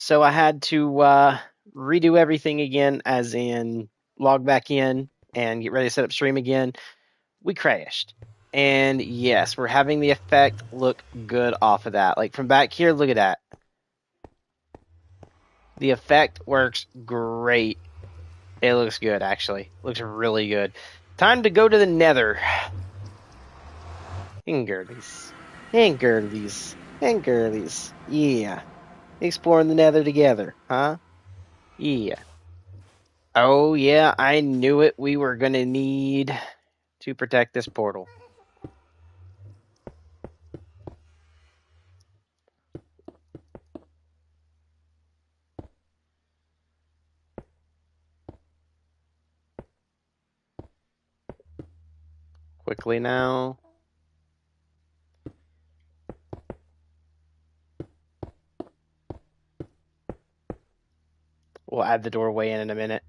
So I had to redo everything again, as in log back in and get ready to set up stream again. We crashed. And yes, we're having the effect look good off of that. Like from back here, look at that. The effect works great. It looks good, actually. Looks really good. Time to go to the nether. And girlies. And girlies. And girlies. Yeah. Exploring the nether together, huh? Yeah. Oh, yeah, I knew it. We were going to need to protect this portal. Quickly now. We'll add the doorway in a minute.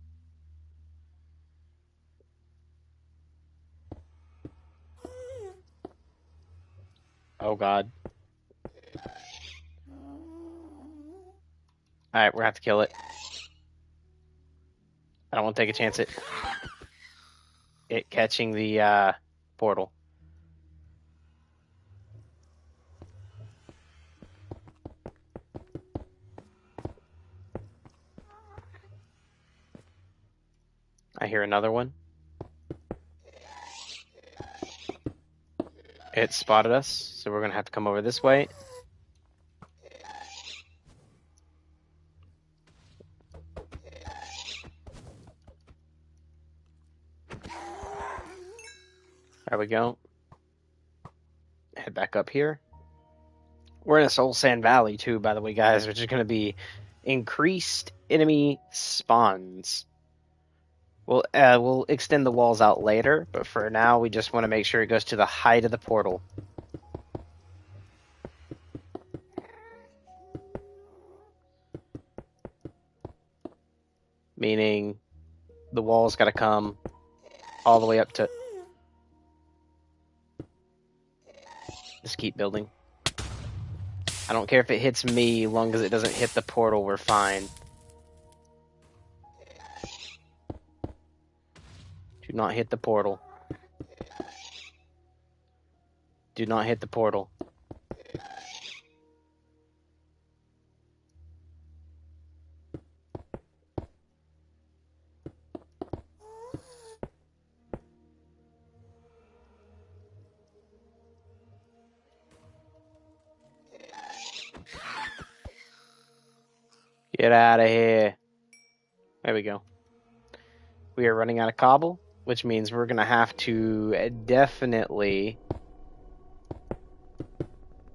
Oh, God. Alright, we're going to have to kill it. I don't want to take a chance at it catching the portal. I hear another one. It spotted us, so we're going to have to come over this way. There we go. Head back up here. We're in a Soul Sand Valley, too, by the way, guys, which is going to be increased enemy spawns. We'll extend the walls out later, but for now, we just want to make sure it goes to the height of the portal. Meaning, the walls got to come all the way up to... Just keep building. I don't care if it hits me, as long as it doesn't hit the portal, we're fine. Do not hit the portal. Do not hit the portal. Get out of here. There we go. We are running out of cobble, which means we're going to have to definitely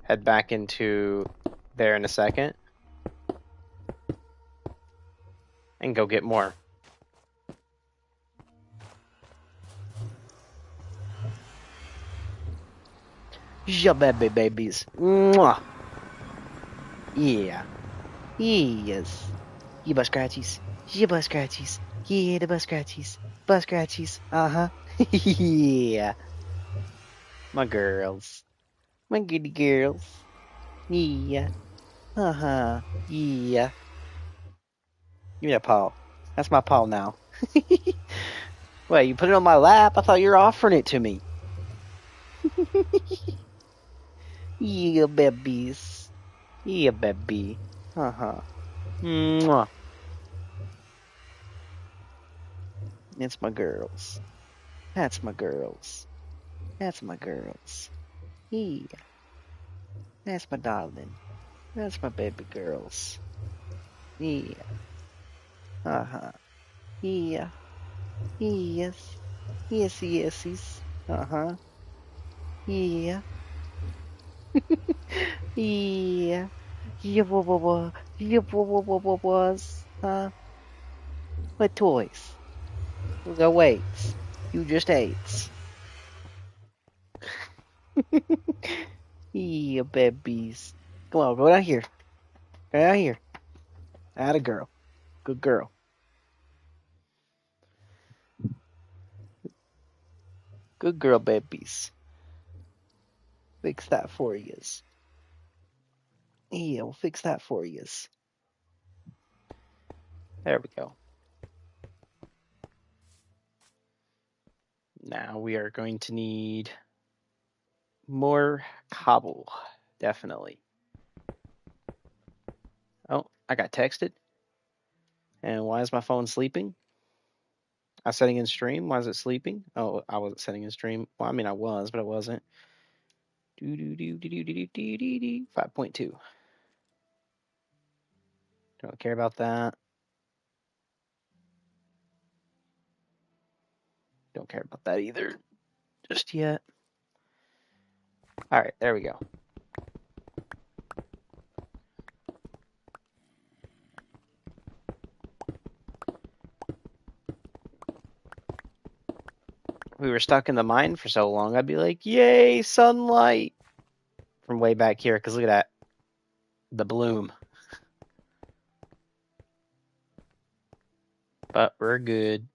head back into there in a second and go get more. Ja, baby babies. Mwah. Yeah. Yes. You bus scratchies. You bus scratchies. Yeah, the bus scratchies. Bus scratchies. Uh-huh. Yeah. My girls. My goody girls. Yeah. Uh-huh. Yeah. Give me that paw. That's my paw now. Wait, you put it on my lap? I thought you were offering it to me. Yeah, babies. Yeah, baby. Uh-huh. Mwah. That's my girls. That's my girls. That's my girls. Yeah. That's my darling. That's my baby girls. Yeah. Uh-huh. Yeah. Yes. Yes, yes. Uh-huh. Yeah. Yeah. Yeah, what? Yeah, what was? Huh? What toys? The weights. You just ate. Yeah, babies. Come on, go down here. Go down here. Atta girl. Good girl. Good girl, babies. Fix that for yous. Yeah, we'll fix that for yous. There we go. Now we are going to need more cobble, definitely. Oh, I got texted. And why is my phone sleeping? I was setting in stream. Why is it sleeping? Oh, I wasn't setting in stream. Well, I mean, I was, but I wasn't. 5.2. Don't care about that. Don't care about that either. Just yet. All right, there we go. We were stuck in the mine for so long, I'd be like, yay, sunlight! From way back here, because look at that. The bloom. But we're good.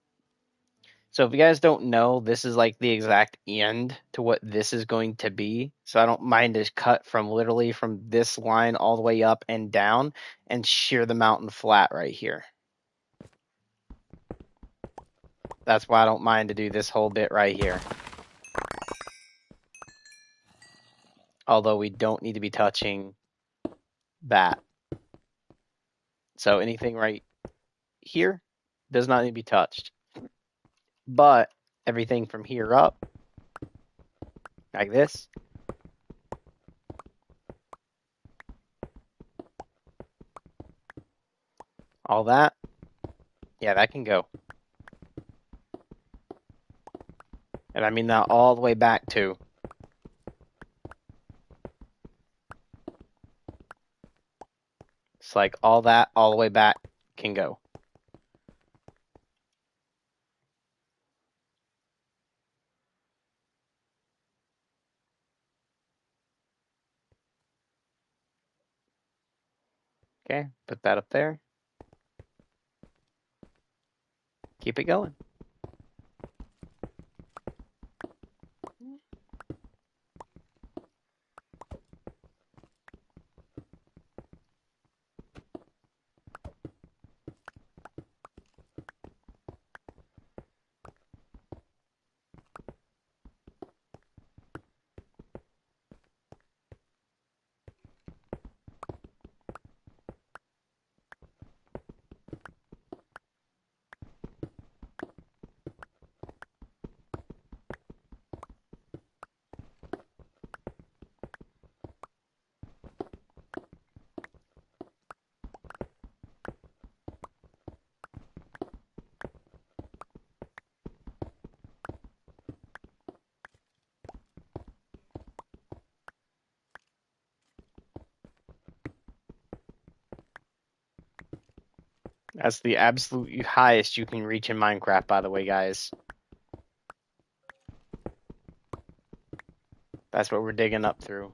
So if you guys don't know, this is like the exact end to what this is going to be. So I don't mind to cut from literally from this line all the way up and down and shear the mountain flat right here. That's why I don't mind to do this whole bit right here. Although we don't need to be touching that. So anything right here does not need to be touched. But everything from here up, like this, all that, yeah, that can go. And I mean that all the way back too. It's like all that, all the way back can go. Okay, put that up there. Keep it going. That's the absolute highest you can reach in Minecraft, by the way, guys. That's what we're digging up through.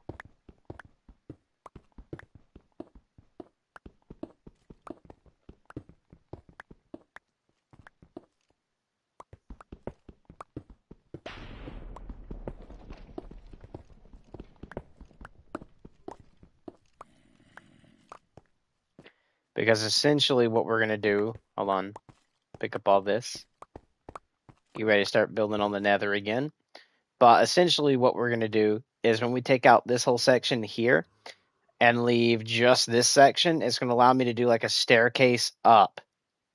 Because essentially what we're going to do, hold on, pick up all this. Get ready to start building on the nether again. But essentially what we're going to do is when we take out this whole section here and leave just this section, it's going to allow me to do like a staircase up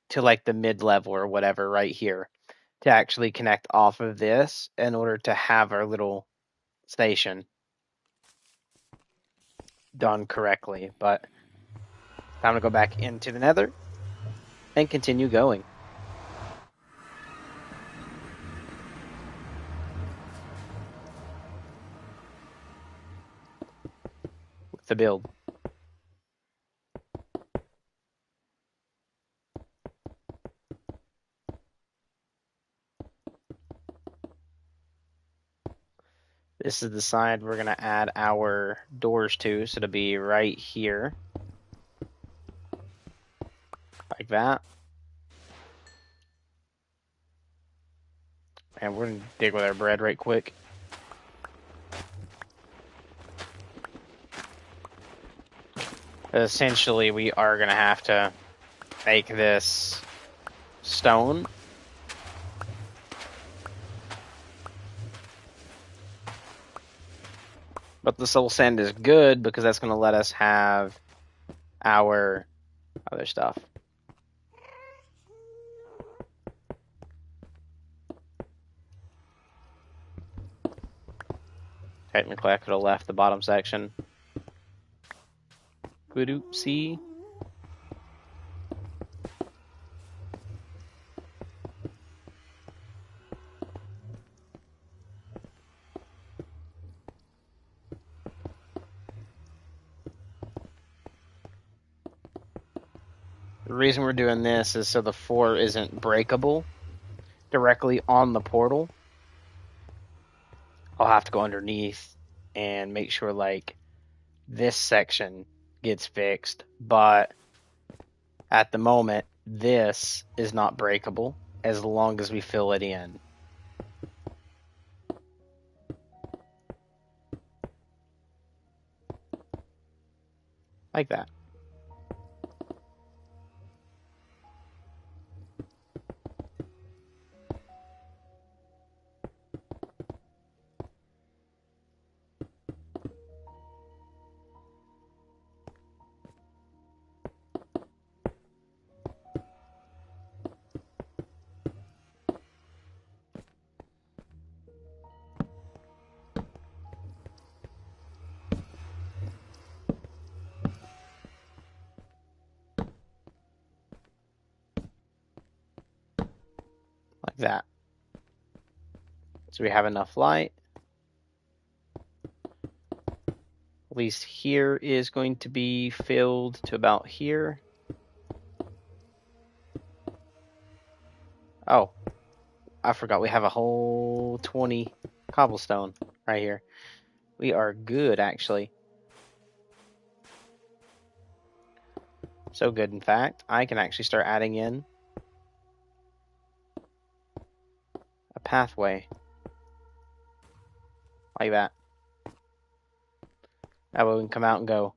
to like the mid-level or whatever right here to actually connect off of this in order to have our little station done correctly. But time to go back into the nether and continue going with the build. This is the side we're going to add our doors to, so it'll be right here. Like that. And we're going to dig with our bread right quick. Essentially, we are going to have to make this stone. But the soul sand is good because that's going to let us have our other stuff. Technically, I could have left the bottom section. Good oopsie. The reason we're doing this is so the 4 isn't breakable directly on the portal. I'll have to go underneath and make sure like this section gets fixed, but at the moment this is not breakable as long as we fill it in. Like that. Like that. So we have enough light. At least here is going to be filled to about here. Oh, I forgot we have a whole 20 cobblestone right here. We are good, actually. So good, in fact, I can actually start adding in a pathway. Like that. That way we can come out and go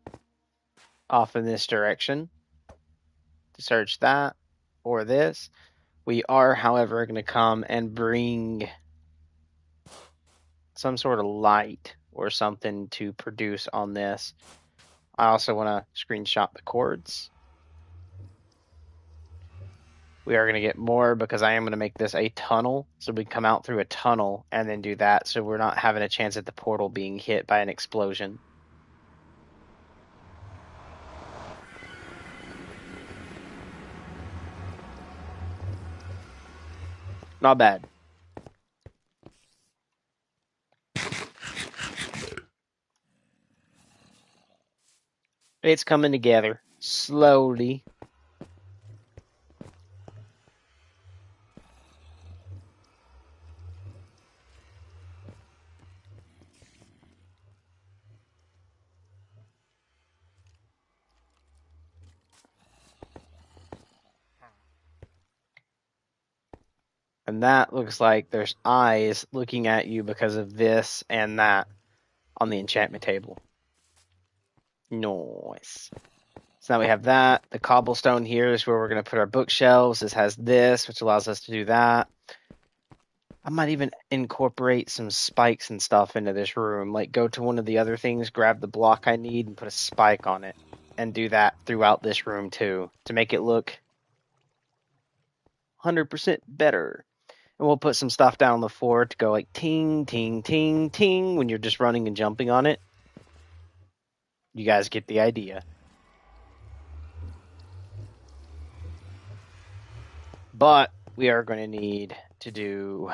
off in this direction to search that or this. We are, however, going to come and bring some sort of light or something to produce on this. I also want to screenshot the cords. We are going to get more because I am going to make this a tunnel. So we come out through a tunnel and then do that. So we're not having a chance at the portal being hit by an explosion. Not bad. It's coming together slowly. And that looks like there's eyes looking at you because of this and that on the enchantment table. Nice. So now we have that. The cobblestone here is where we're going to put our bookshelves. This has this, which allows us to do that. I might even incorporate some spikes and stuff into this room. Like go to one of the other things, grab the block I need, and put a spike on it. And do that throughout this room too, to make it look 100% better. And we'll put some stuff down on the floor to go like ting, ting, ting, ting when you're just running and jumping on it. You guys get the idea. But we are going to need to do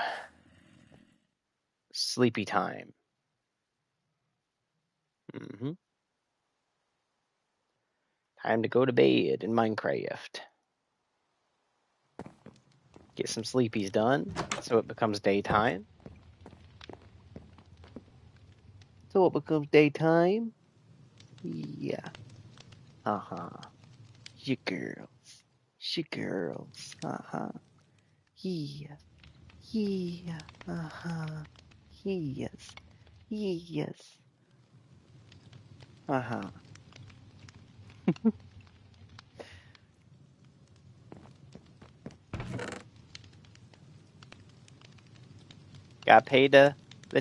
sleepy time. Time to go to bed in Minecraft. Get some sleepies done so it becomes daytime. So it becomes daytime? Yeah. Uh-huh. You girls. She girls. Uh-huh. Yeah. Yeah. Uh-huh. Yes. Yes. Uh-huh. Got paid the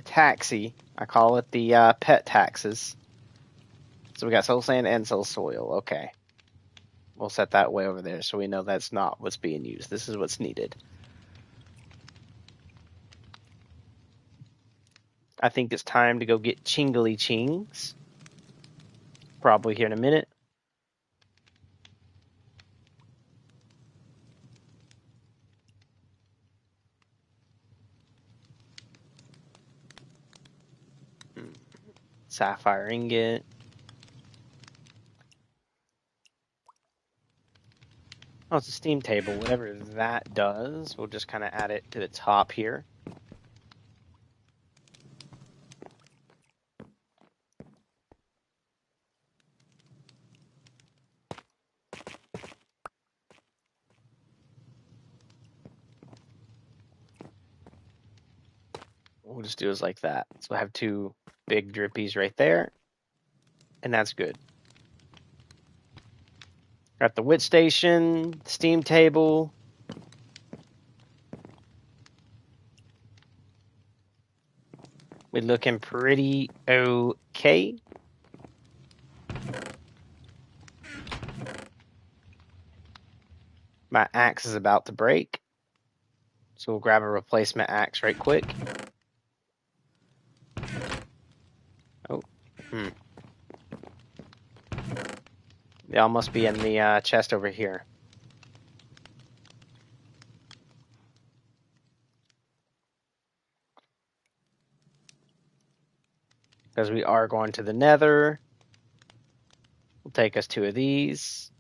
taxi. I call it the pet taxes. So we got soul sand and soul soil. Okay. We'll set that way over there so we know that's not what's being used. This is what's needed. I think it's time to go get Chingly Chings. Probably here in a minute. Sapphire ingot. Oh, it's a steam table. Whatever that does, we'll just kind of add it to the top here. We'll just do it like that. So I have two big drippies right there, and that's good. Got the wit station, steam table. We're looking pretty okay. My axe is about to break, so we'll grab a replacement axe right quick. Oh, They all must be in the chest over here. Because we are going to the nether. We'll take us two of these.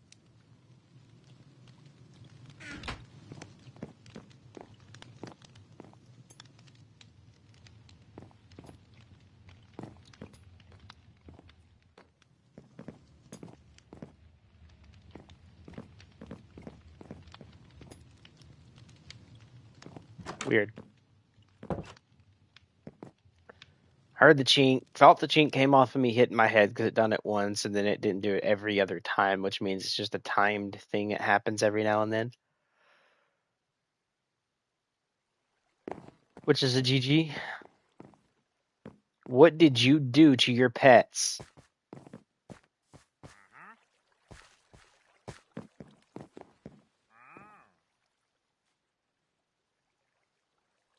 Weird. Heard the chink, felt the chink came off of me hitting my head because it done it once, and then it didn't do it every other time, which means it's just a timed thing. It happens every now and then. Which is a GG. What did you do to your pets?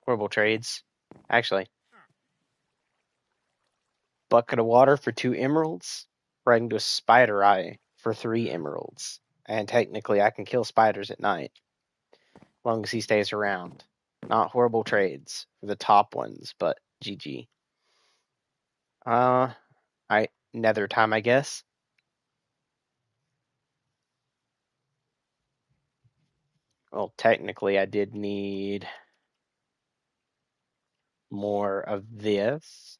Horrible trades. Actually, bucket of water for 2 emeralds. Or I can do a spider eye for 3 emeralds. And technically, I can kill spiders at night. As long as he stays around. Not horrible trades for the top ones, but GG. Nether time, I guess. Well, technically, I did need more of this,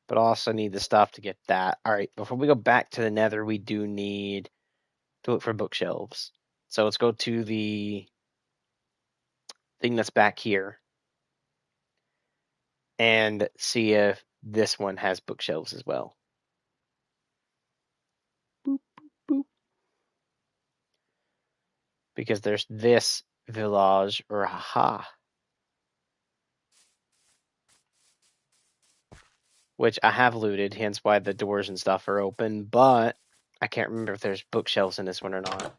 but I also need the stuff to get that. All right, before we go back to the nether, we do need to look for bookshelves. So let's go to the thing that's back here and see if this one has bookshelves as well. Boop, boop, boop. Because there's this village, or haha, which I have looted, hence why the doors and stuff are open, but I can't remember if there's bookshelves in this one or not.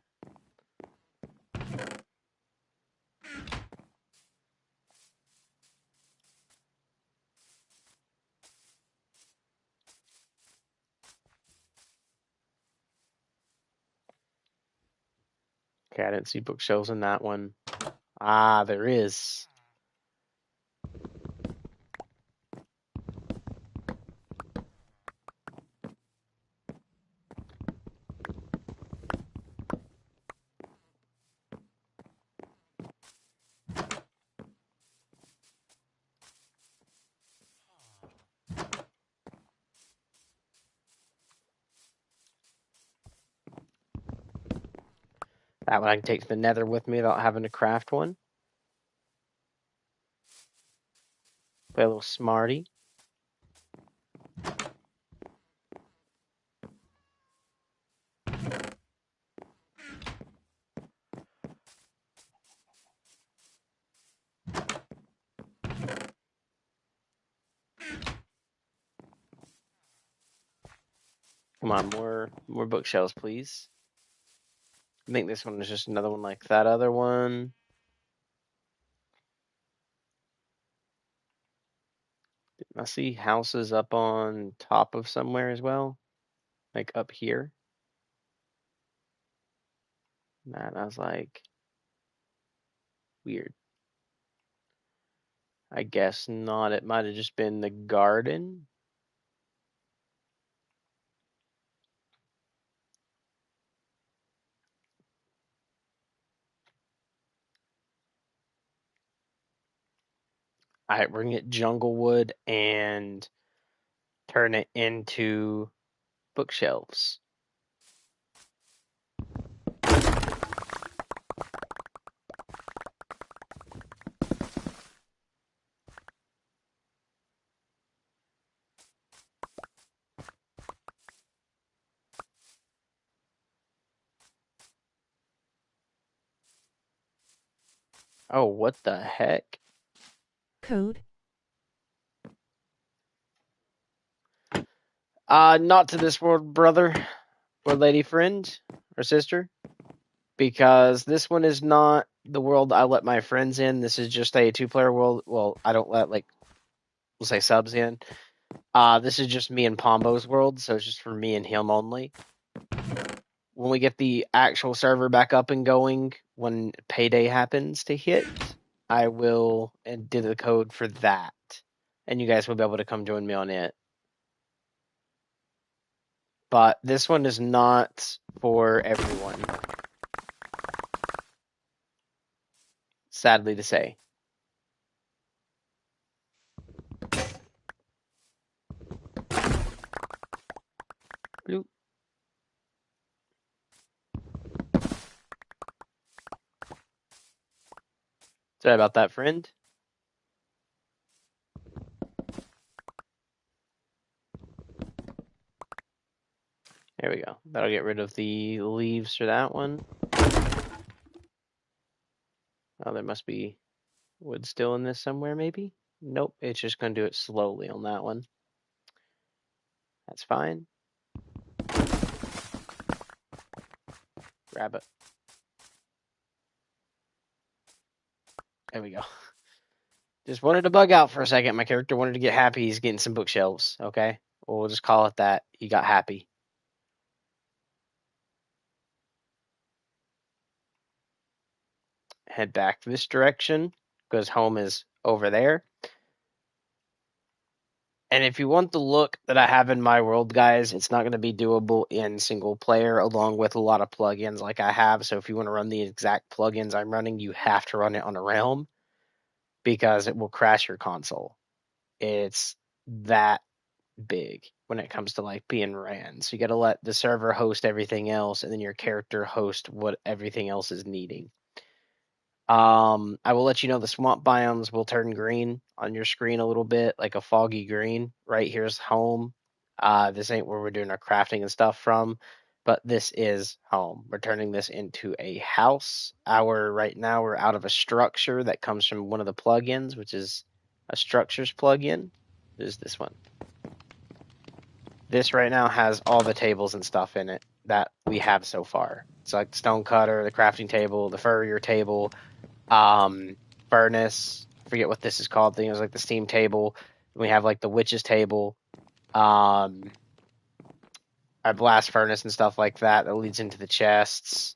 Okay, I didn't see bookshelves in that one. Ah, there is. That one I can take to the nether with me without having to craft one. Play a little smarty. Come on, more bookshelves, please. I think this one is just another one like that other one. I see houses up on top of somewhere as well, like up here. Man, I was like, weird. I guess not. It might have just been the garden. All right, we're gonna get Junglewood and turn it into bookshelves. Oh, what the heck? Code. Not to this world, brother or lady friend or sister, because this one is not the world I let my friends in. This is just a two-player world. Well, I don't let, like, we'll say subs in. This is just me and Pombo's world, so it's just for me and him only. When we get the actual server back up and going, when payday happens to hit, I will and do the code for that, and you guys will be able to come join me on it. But this one is not for everyone, sadly to say. Bloop. Sorry about that, friend. There we go. That'll get rid of the leaves for that one. Oh, there must be wood still in this somewhere, maybe? Nope, it's just going to do it slowly on that one. That's fine. Grab it. There we go. Just wanted to bug out for a second. My character wanted to get happy. He's getting some bookshelves, okay? We'll just call it that. He got happy. Head back this direction, because home is over there. And if you want the look that I have in my world, guys, it's not going to be doable in single player along with a lot of plugins like I have. So if you want to run the exact plugins I'm running, you have to run it on a Realm because it will crash your console. It's that big when it comes to like being ran. So you got to let the server host everything else and then your character host what everything else is needing. I will let you know the swamp biomes will turn green on your screen a little bit, like a foggy green. Right here's home. This ain't where we're doing our crafting and stuff from, but this is home. We're turning this into a house. Right now we're out of a structure that comes from one of the plugins, which is a structures plugin. Is this one? This right now has all the tables and stuff in it that we have so far. It's like the stone cutter, the crafting table, the furrier table, furnace. I forget what this is called. I think it was like the steam table. We have like the witch's table, our blast furnace and stuff like that that leads into the chests.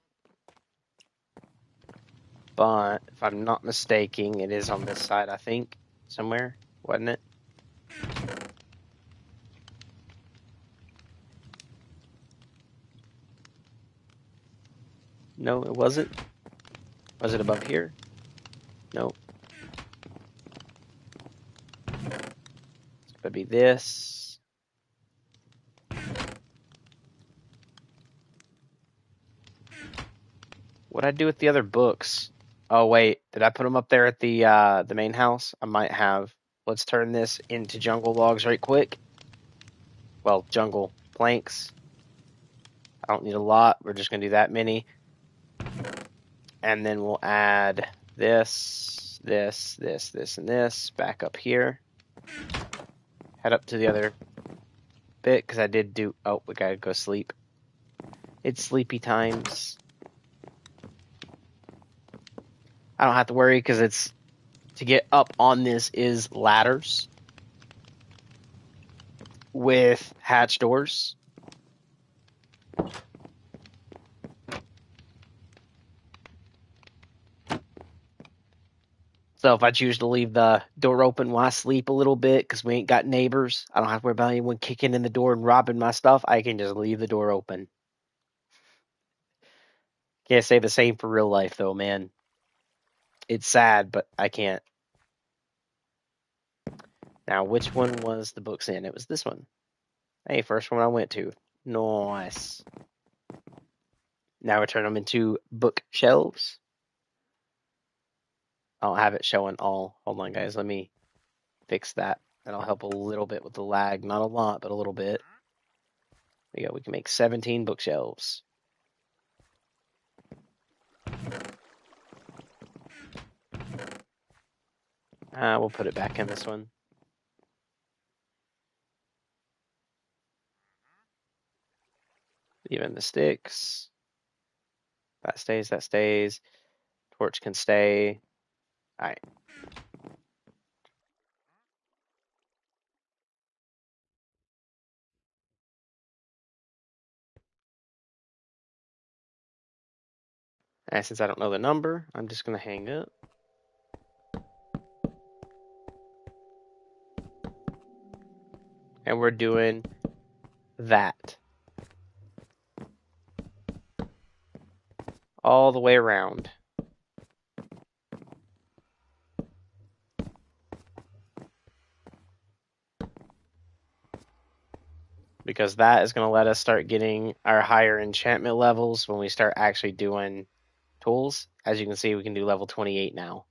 But if I'm not mistaken, it is on this side, I think, somewhere, wasn't it? No, it wasn't. Was it above here? No. It's gonna be this. What'd I do with the other books? Oh wait, did I put them up there at the main house? I might have. Let's turn this into jungle logs right quick. Well, jungle planks. I don't need a lot. We're just gonna do that many. And then we'll add this, this, and this back up here. Head up to the other bit because I did do. Oh, we gotta go sleep. It's sleepy times. I don't have to worry because it's to get up on this is ladders with hatch doors. So if I choose to leave the door open while I sleep a little bit because we ain't got neighbors, I don't have to worry about anyone kicking in the door and robbing my stuff. I can just leave the door open. Can't say the same for real life though, man. It's sad, but I can't. Now, which one was the books in? It was this one. Hey, first one I went to. Nice. Now we turn them into bookshelves. I'll have it showing all. Hold on, guys. Let me fix that. That'll help a little bit with the lag. Not a lot, but a little bit. There you go. We can make 17 bookshelves. We'll put it back in this one. Even the sticks. That stays, that stays. Torch can stay. All right. And since I don't know the number, I'm just going to hang up. And we're doing that. All the way around. Because that is going to let us start getting our higher enchantment levels when we start actually doing tools. As you can see, we can do level 28 now.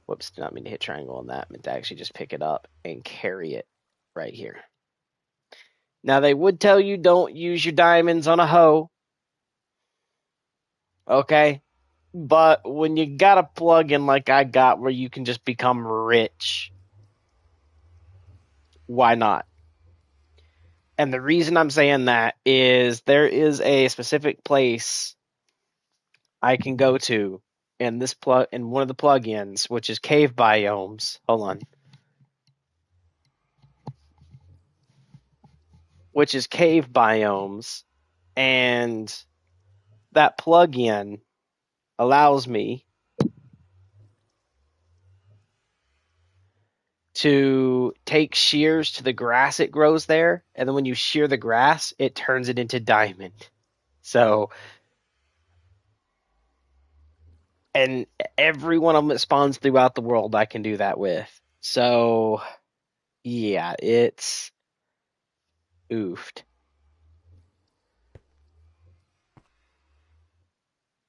Whoops, did not mean to hit triangle on that. I meant to actually just pick it up and carry it right here. Now, they would tell you don't use your diamonds on a hoe. Okay? But when you got a plug-in like I got where you can just become rich, why not? And the reason I'm saying that is there is a specific place I can go to in this in one of the plugins, which is cave biomes. Hold on. Which is cave biomes, and that plugin allows me to take shears to the grass it grows there, and then when you shear the grass, it turns it into diamond. So, and every one of them that spawns throughout the world, I can do that with. So, yeah, it's oofed.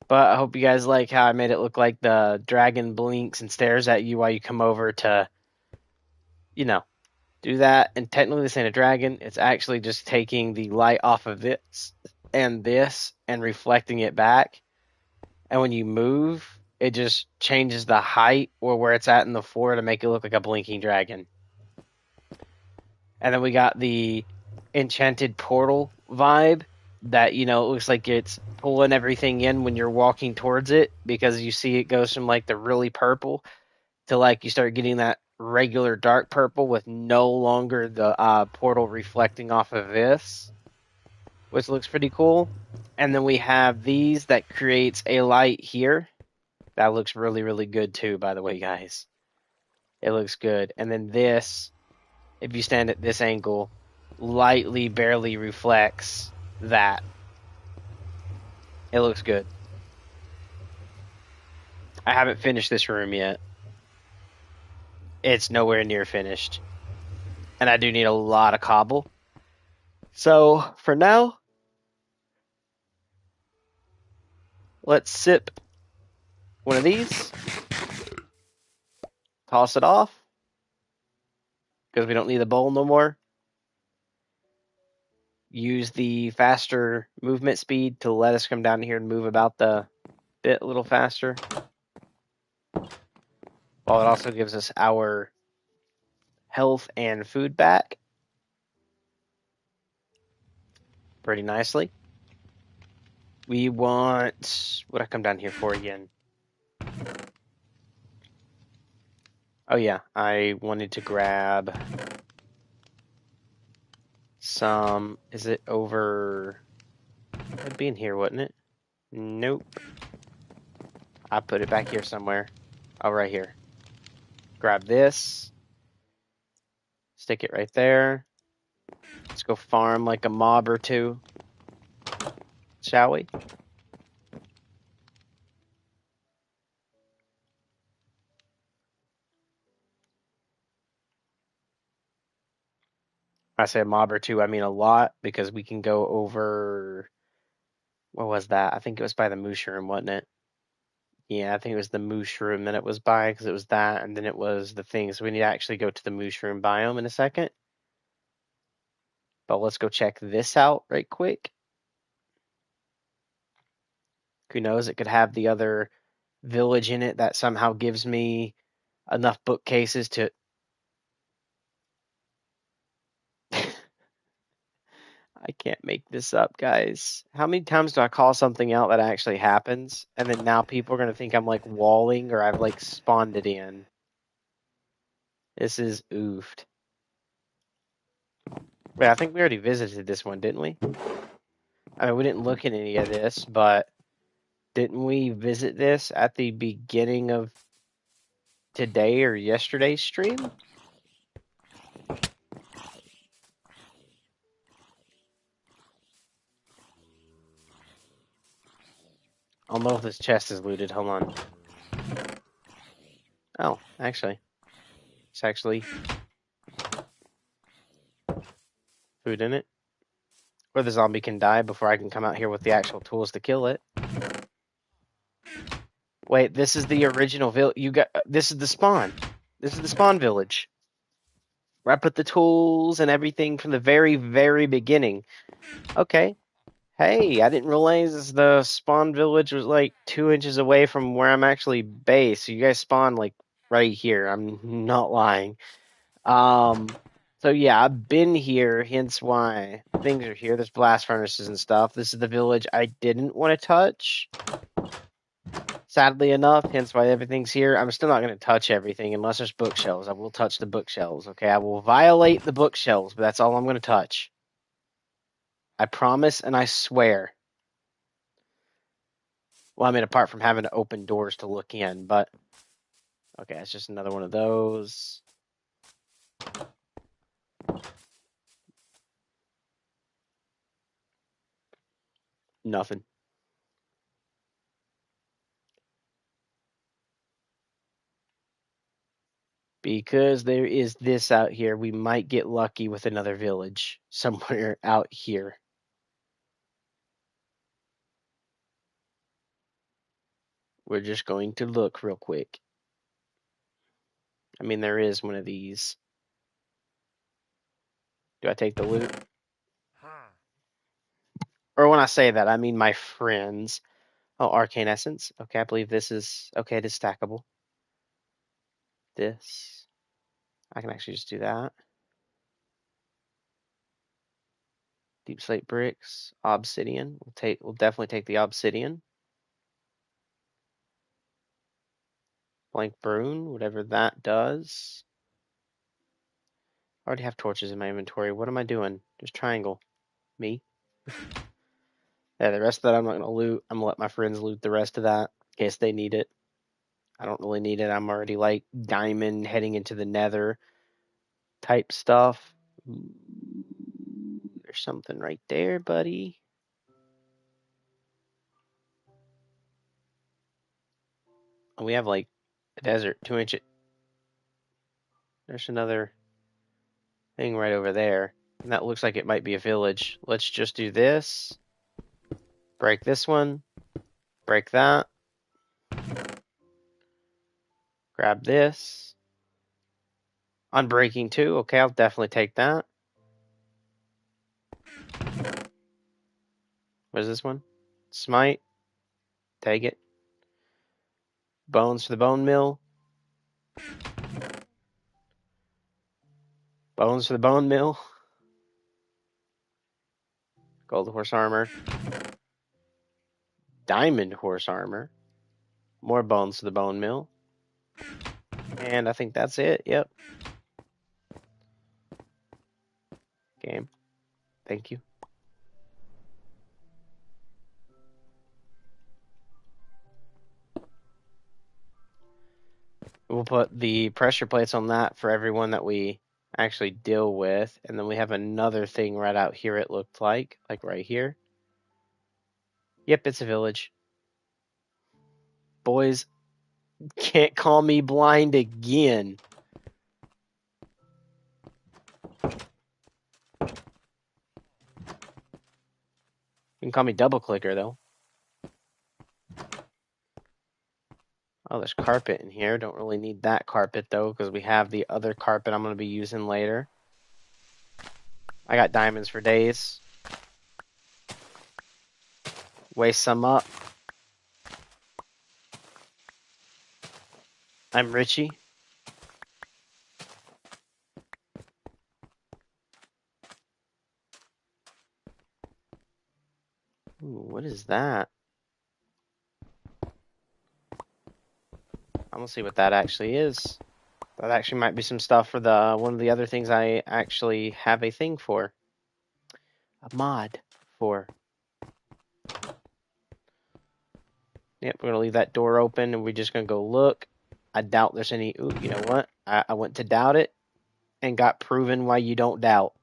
But I hope you guys like how I made it look like the dragon blinks and stares at you while you come over to, you know, do that. And technically this ain't a dragon. It's actually just taking the light off of this and reflecting it back. And when you move, it just changes the height or where it's at in the floor to make it look like a blinking dragon. And then we got the enchanted portal vibe that, you know, it looks like it's pulling everything in when you're walking towards it, because you see it goes from like the really purple to like you start getting that regular dark purple with no longer the portal reflecting off of this, which looks pretty cool. And then we have these that creates a light here. That looks really, really good too, by the way, guys. It looks good. And then this, if you stand at this angle, lightly, barely reflects that. It looks good. I haven't finished this room yet. It's nowhere near finished. And I do need a lot of cobble. So, for now, let's sip one of these. Toss it off. Because we don't need the bowl no more. Use the faster movement speed to let us come down here and move about the bit a little faster. While it also gives us our health and food back. pretty nicely. We want... What I come down here for again? Oh yeah, I wanted to grab some... Is it over... It'd be in here, wouldn't it? Nope. I put it back here somewhere. Oh, right here. Grab this. Stick it right there. Let's go farm like a mob or two. Shall we? I say a mob or two, I mean a lot, because we can go over... What was that? I think it was by the moose room, wasn't it? Yeah, I think it was the moose room that it was by, because it was that, and then it was the thing. So we need to actually go to the moose room biome in a second. But let's go check this out right quick. Who knows? It could have the other village in it that somehow gives me enough bookcases to... I can't make this up, guys. How many times do I call something out that actually happens, and then now people are going to think I'm, like, walling or I've, like, spawned it in? This is oofed. Wait, I think we already visited this one, didn't we? I mean, we didn't look at any of this, but didn't we visit this at the beginning of today or yesterday's stream? I don't know if this chest is looted. Hold on. Oh, actually. It's actually food in it. Or the zombie can die before I can come out here with the actual tools to kill it. Wait, this is the original village. This is the spawn. This is the spawn village. Where I put the tools and everything from the very, very beginning. Okay. Hey, I didn't realize the spawn village was like 2 inches away from where I'm actually based. So you guys spawn like right here. I'm not lying. So yeah, I've been here, hence why things are here. There's blast furnaces and stuff. This is the village I didn't want to touch. Sadly enough, hence why everything's here. I'm still not going to touch everything unless there's bookshelves. I will touch the bookshelves, okay? I will violate the bookshelves, but that's all I'm going to touch. I promise and I swear. Well, I mean, apart from having to open doors to look in, but... Okay, it's just another one of those. Nothing. Because there is this out here, we might get lucky with another village somewhere out here. We're just going to look real quick. I mean, there is one of these. Do I take the loot? Or when I say that, I mean my friends. Oh, Arcane Essence. Okay, I believe this is... Okay, it is stackable. This. I can actually just do that. Deep slate bricks. Obsidian. We'll definitely take the obsidian. Blank Brune, whatever that does. I already have torches in my inventory. What am I doing? Just triangle. Me. Yeah, the rest of that I'm not going to loot. I'm going to let my friends loot the rest of that in case they need it. I don't really need it. I'm already like diamond heading into the nether type stuff. Ooh, there's something right there, buddy. And we have like a desert, 2 inch. There's another thing right over there. And that looks like it might be a village. Let's just do this. Break this one. Break that. Grab this. Unbreaking 2. Okay, I'll definitely take that. What is this one? Smite. Take it. Bones for the bone mill. Bones for the bone mill. Gold horse armor. Diamond horse armor. More bones to the bone mill. And I think that's it. Yep. Game. Thank you. We'll put the pressure plates on that for everyone that we actually deal with. And then we have another thing right out here, it looked like right here. Yep, it's a village. Boys, can't call me blind again. You can call me double clicker, though. Oh, there's carpet in here. Don't really need that carpet, though, because we have the other carpet I'm going to be using later. I got diamonds for days. Waste some up. I'm Richie. Ooh, what is that? I'm gonna see what that actually is. That actually might be some stuff for the one of the other things I actually have a thing for. A mod for. Yep, we're gonna leave that door open and we're just gonna go look. I doubt there's any. Ooh, you know what? I went to doubt it and got proven why you don't doubt.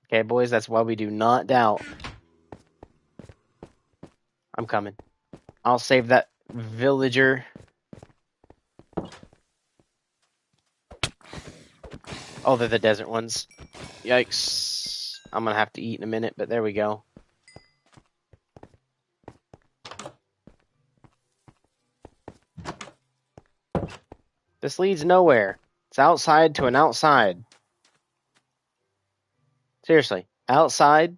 Okay, boys, that's why we do not doubt. I'm coming. I'll save that villager. Oh, they're the desert ones. Yikes. I'm gonna have to eat in a minute, but there we go. This leads nowhere. It's outside to an outside. Seriously, outside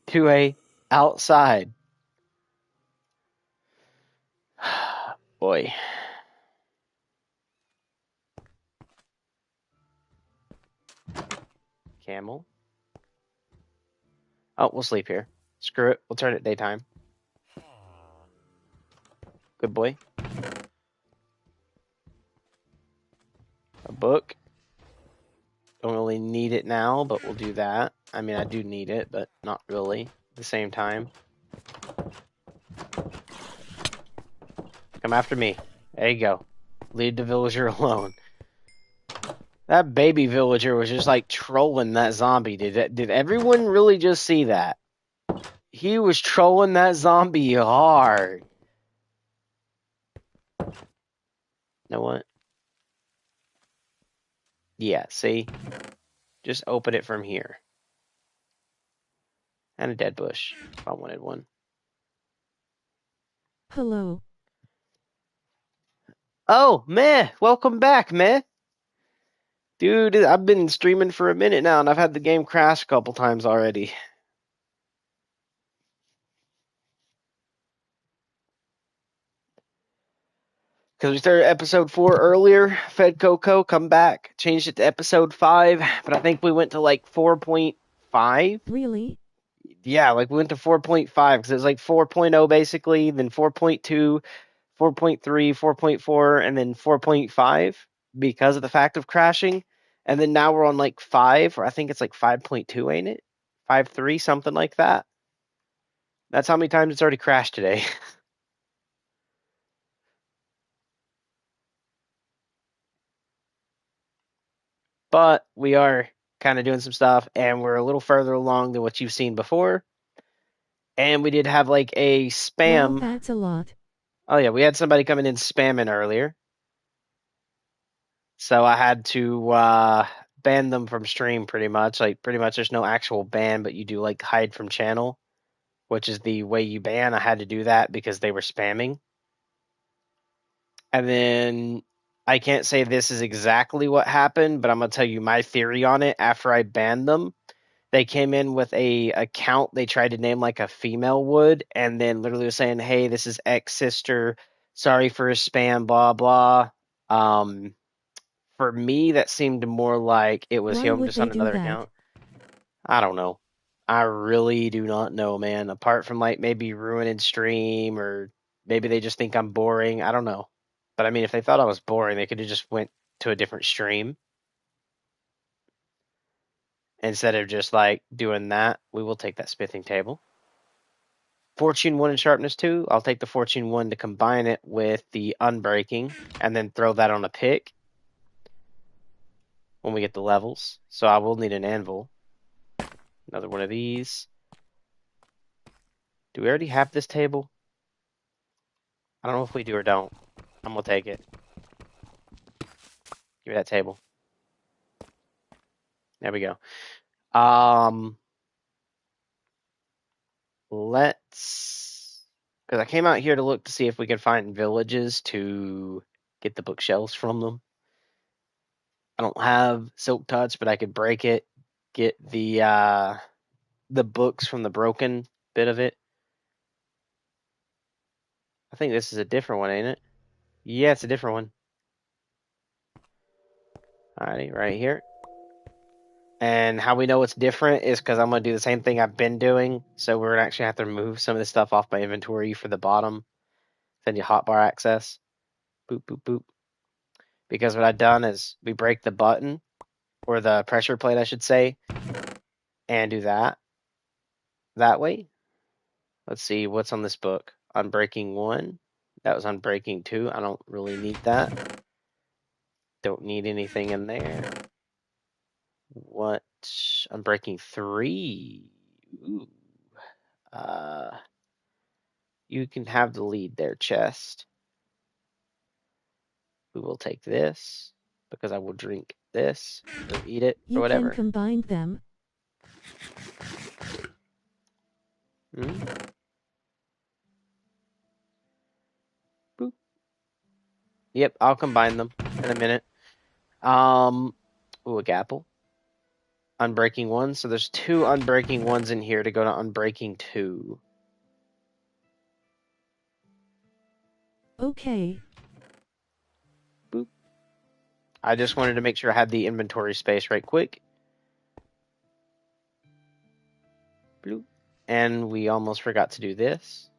to a outside. Boy. Camel. Oh, we'll sleep here. Screw it. We'll turn it daytime. Good boy. A book. Don't really need it now, but we'll do that. I mean, I do need it, but not really at the same time. Come after me. There you go. Leave the villager alone. That baby villager was just like trolling that zombie. Did everyone really just see that? He was trolling that zombie hard. You know what? Yeah, see? Just open it from here. And a dead bush, if I wanted one. Hello. Oh, meh. Welcome back, meh. Dude, I've been streaming for a minute now, and I've had the game crash a couple times already. Because we started episode 4 earlier, Fed Coco, come back, changed it to episode 5, but I think we went to like 4.5. Really? Yeah, like we went to 4.5, because it was like 4.0 basically, then 4.2, 4.3, 4.4, and then 4.5 because of the fact of crashing. And then now we're on like 5, or I think it's like 5.2, ain't it? 5.3, something like that. That's how many times it's already crashed today. But we are kind of doing some stuff, and we're a little further along than what you've seen before. And we did have like a spam. Wow, that's a lot. Oh yeah, we had somebody coming in spamming earlier. So I had to ban them from stream pretty much. Like pretty much there's no actual ban, but you do like hide from channel, which is the way you ban. I had to do that because they were spamming. And then I can't say this is exactly what happened, but I'm going to tell you my theory on it after I banned them. They came in with a account they tried to name like a female would, and then literally was saying, "Hey, this is ex sister. Sorry for his spam, blah blah." For me, that seemed more like it was Why him would just they on do another that? account. I don't know. I really do not know, man. Apart from like maybe ruining stream or maybe they just think I'm boring. I don't know. But I mean, if they thought I was boring, they could have just went to a different stream instead of just like doing that. We will take that smithing table. Fortune 1 and sharpness 2. I'll take the Fortune 1 to combine it with the unbreaking and then throw that on a pick when we get the levels. So I will need an anvil. Another one of these. Do we already have this table? I don't know if we do or don't. I'm going to take it. Give me that table. There we go. Let's... Because I came out here to look to see if we could find villages to get the bookshelves from them. I don't have Silk Touch, but I could break it, get the books from the broken bit of it. I think this is a different one, ain't it? Yeah, it's a different one. Alrighty, right here. And how we know it's different is because I'm going to do the same thing I've been doing. So we're going to actually have to remove some of this stuff off my inventory for the bottom. Send you hotbar access. Boop, boop, boop. Because what I've done is we break the button, or the pressure plate, I should say, and do that way. Let's see, what's on this book? Unbreaking 1. That was Unbreaking 2. I don't really need that. Don't need anything in there. What? Unbreaking 3. Ooh. You can have the lead there, chest. We will take this because I will drink this or eat it or whatever. You can combine them. Boop. Yep, I'll combine them in a minute. Ooh, a gapple. Unbreaking 1. So there's 2 Unbreaking 1s in here to go to Unbreaking 2. Okay. Boop. I just wanted to make sure I had the inventory space right quick. Bloop. And we almost forgot to do this.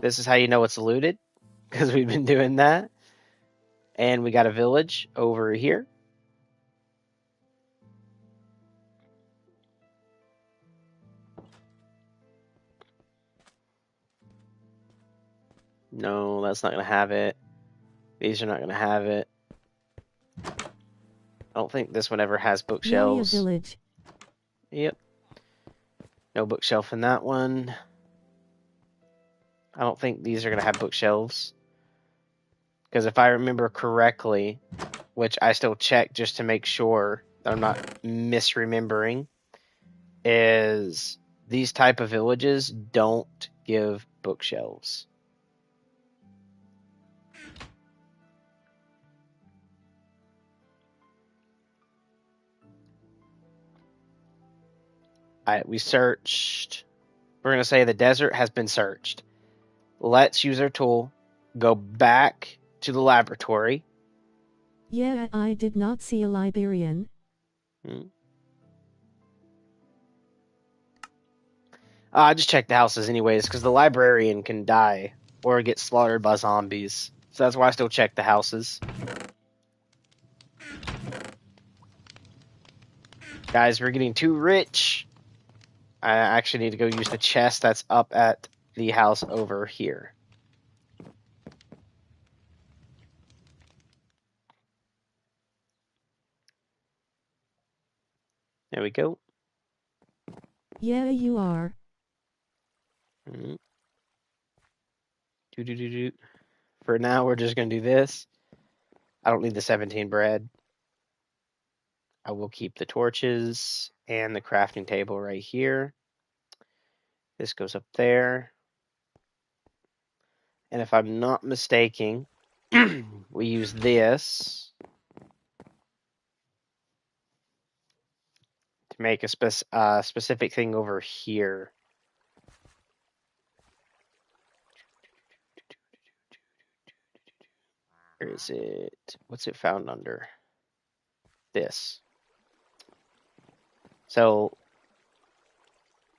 This is how you know it's looted, because we've been doing that. And we got a village over here. No, that's not going to have it. These are not going to have it. I don't think this one ever has bookshelves. Yay, a village. Yep. No bookshelf in that one. I don't think these are going to have bookshelves. Because if I remember correctly, which I still check just to make sure that I'm not misremembering, is these type of villages don't give bookshelves. We searched. We're going to say the desert has been searched. Let's use our tool. Go back to the laboratory. Yeah, I did not see a librarian. I just check the houses anyways, because the librarian can die or get slaughtered by zombies. So that's why I still check the houses. Guys, we're getting too rich. I actually need to go use the chest that's up at the house over here. There we go. Yeah, you are. For now, we're just going to do this. I don't need the 17 bread. I will keep the torches and the crafting table right here. This goes up there. And if I'm not mistaken, we use this to make a specific thing over here. Where is it? What's it found under? This. So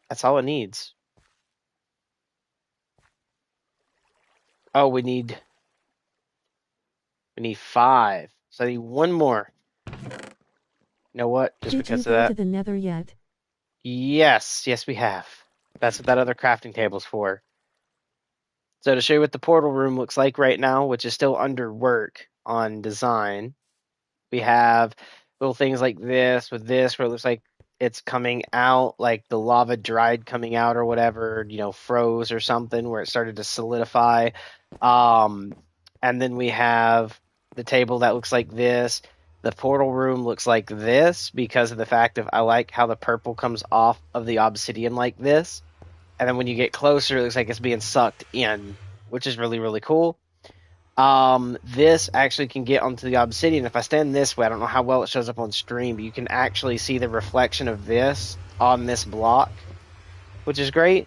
That's all it needs. Oh, we need 5. So I need one more. You know what? Just Did you because of go that. to the nether yet? Yes, we have. That's what that other crafting table's for. So to show you what the portal room looks like right now, which is still under work on design, we have little things like this with this where it looks like it's coming out, like the lava dried coming out or whatever, froze or something where it started to solidify. And then we have the table that looks like this. The portal room looks like this because of the fact of I like how the purple comes off of the obsidian like this. And then when you get closer, it looks like it's being sucked in, which is really, really cool. This actually can get onto the obsidian. If I stand this way, I don't know how well it shows up on stream, but you can actually see the reflection of this on this block, which is great.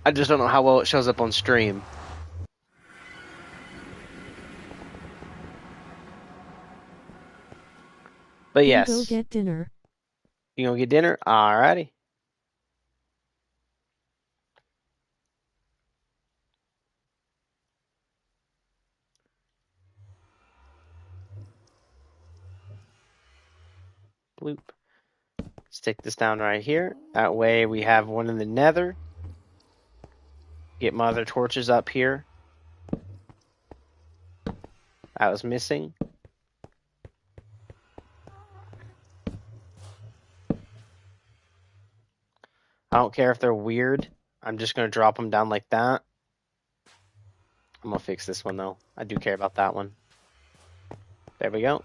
I just don't know how well it shows up on stream. But yes. Go get dinner. You gonna get dinner? Alrighty. Bloop. Stick this down right here. That way we have one in the nether. Get my other torches up here. That was missing. I don't care if they're weird. I'm just going to drop them down like that. I'm going to fix this one, though. I do care about that one. There we go.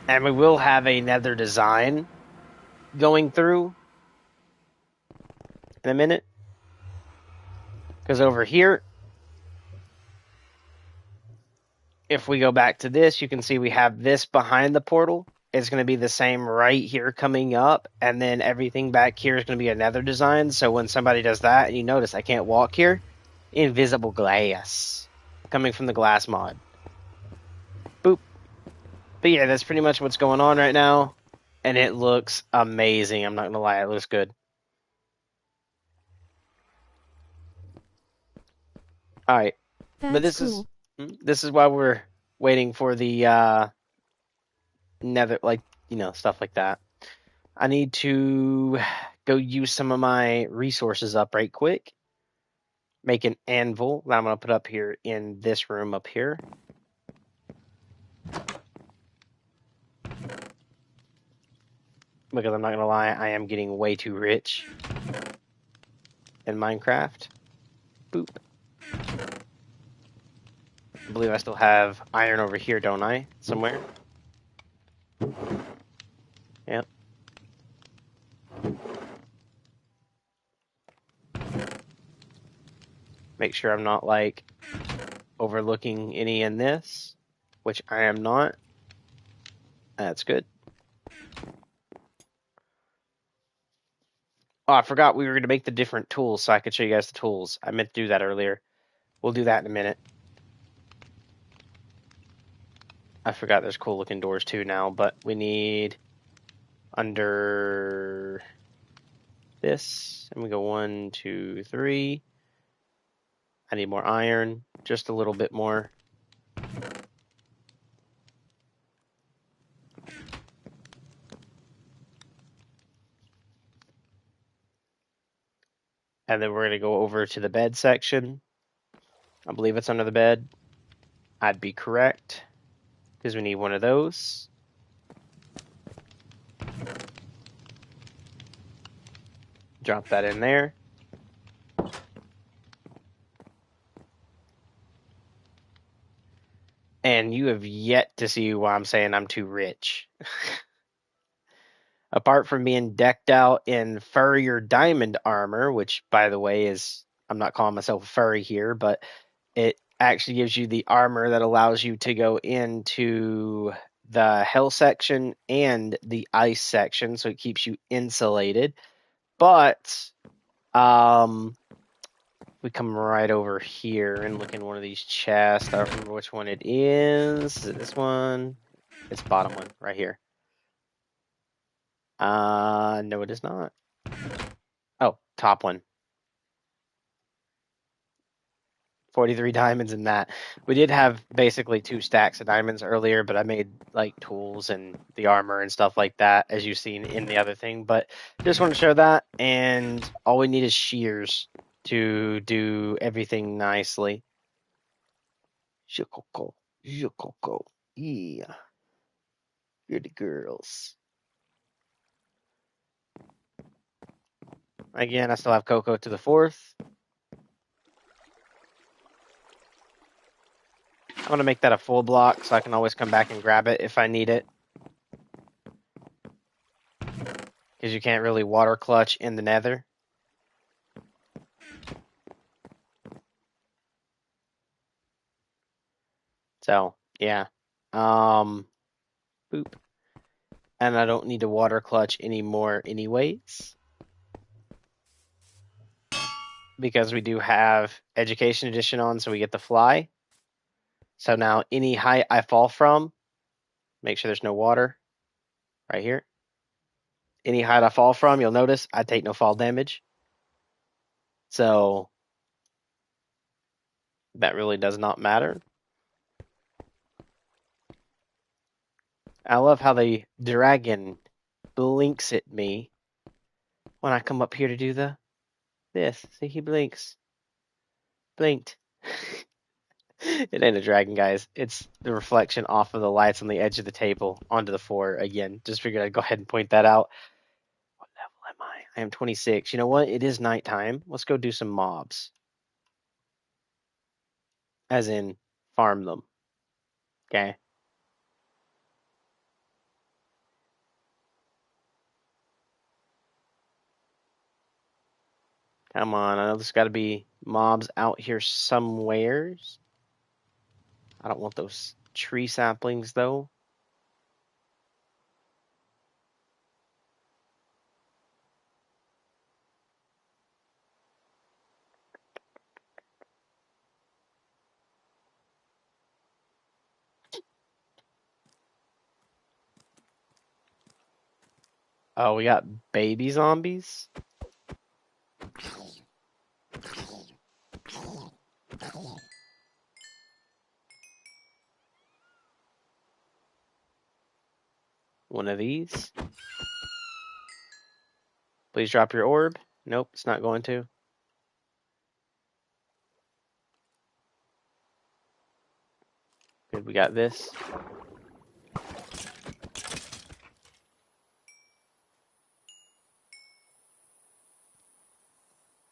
And we will have a nether design going through in a minute. Because over here, if we go back to this, you can see we have this behind the portal. It's going to be the same right here coming up. And then everything back here is going to be a nether design. So when somebody does that, and you notice I can't walk here, invisible glass coming from the glass mod. Boop. But yeah, that's pretty much what's going on right now. And it looks amazing. I'm not going to lie. It looks good. All right. That's But cool. This is why we're waiting for the nether, stuff like that. I need to go use some of my resources up right quick. Make an anvil that I'm going to put up here in this room up here. Because I'm not going to lie, I am getting way too rich in Minecraft. Boop. I believe I still have iron over here, don't I? Somewhere? Yep. Make sure I'm not, overlooking any in this, which I am not. That's good. Oh, I forgot we were going to make the different tools so I could show you guys the tools. I meant to do that earlier. We'll do that in a minute. I forgot there's cool looking doors too now, but we need under this. And we go 1, 2, 3. I need more iron, just a little bit more. And then we're going to go over to the bed section. I believe it's under the bed. I'd be correct, because we need one of those. Drop that in there. And you have yet to see why I'm saying I'm too rich. Apart from being decked out in furrier diamond armor, which, by the way, is, I'm not calling myself a furry here, but it actually gives you the armor that allows you to go into the hell section and the ice section, so it keeps you insulated. But we come right over here and look in one of these chests. I don't remember which one it is. Is it this one? It's bottom one, right here. No, it is not. Oh, top one. 43 diamonds in that. We did have basically 2 stacks of diamonds earlier, but I made like tools and the armor and stuff like that, as you've seen in the other thing. But just want to show that, and all we need is shears to do everything nicely. Shokoko, shokoko, yeah, you're the girls. Again, I still have Coco to the 4th. I'm going to make that a full block so I can always come back and grab it if I need it. Because you can't really water clutch in the nether. So, yeah. Boop. And I don't need to water clutch anymore anyways. Because we do have Education Edition on, so we get the fly. So now any height I fall from, make sure there's no water. Right here. Any height I fall from, you'll notice I take no fall damage. So that really does not matter. I love how the dragon blinks at me when I come up here to do this. See, he blinks. Blinked. It ain't a dragon, guys. It's the reflection off of the lights on the edge of the table onto the floor again. Just figured I'd go ahead and point that out. What level am I? I am 26. You know what? It is nighttime. Let's go do some mobs. As in, farm them. Okay? Come on. I know there's got to be mobs out here somewheres. I don't want those tree saplings, though. Oh, we got baby zombies? One of these. Please drop your orb. Nope, it's not going to. Good, we got this.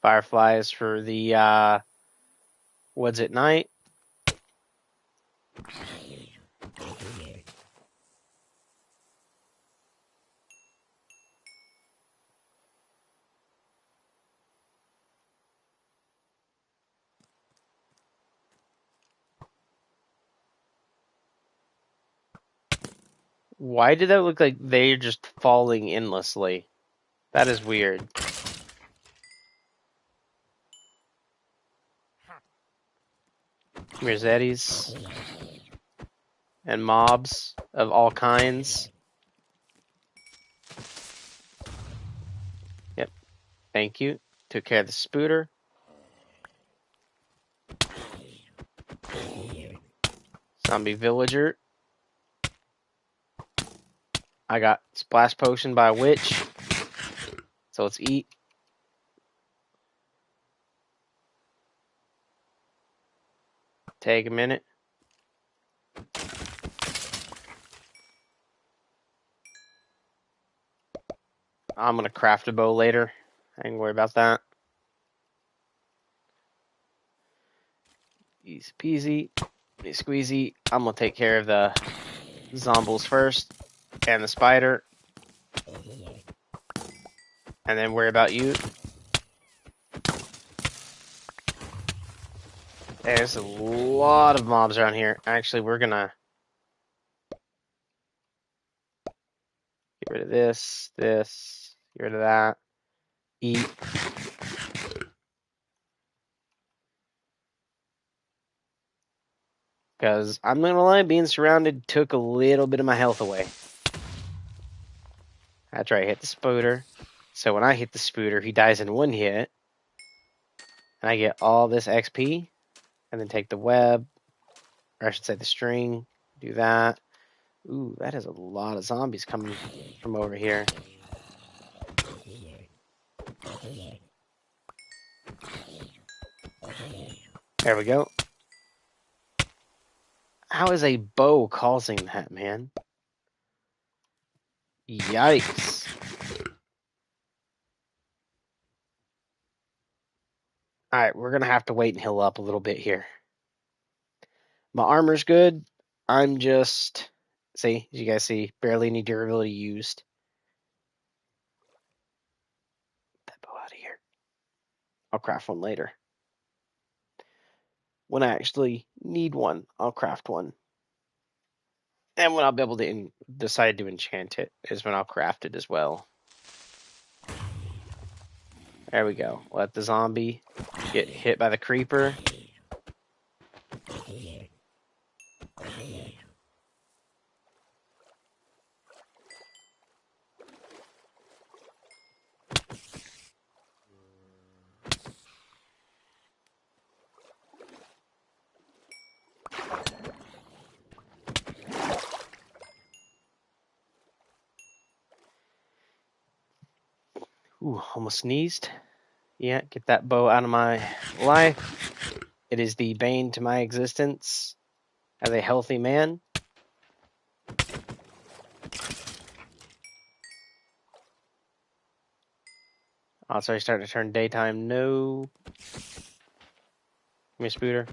Fireflies for the woods at night. Why did that look like they're just falling endlessly? That is weird. Mirzettis and mobs of all kinds. Yep. Thank you. Took care of the spooter. Zombie villager. I got splash potion by a witch. So let's eat. Take a minute. I'm gonna craft a bow later. I ain't worry about that. Easy peasy. Squeezy. I'm gonna take care of the zombies first. And the spider. And then worry about you. There's a lot of mobs around here. Actually, we're gonna get rid of this, get rid of that. Eat. Because I'm not gonna lie, being surrounded took a little bit of my health away. After I hit the spooter. So when I hit the spooter, he dies in one hit. And I get all this XP. And then take the web. Or I should say the string. Do that. Ooh, that is a lot of zombies coming from over here. There we go. How is a bow causing that, man? Yikes. Alright, we're going to have to wait and heal up a little bit here. My armor's good. I'm just... See, as you guys see, barely any durability used. Get that bow out of here. I'll craft one later. When I actually need one, I'll craft one. And when I'll be able to decide to enchant it is when I'll craft it as well. There we go. Let the zombie get hit by the creeper. Ooh, almost sneezed. Yeah, get that bow out of my life. It is the bane to my existence as a healthy man. Oh, sorry, starting to turn daytime. No. Give me a spooter.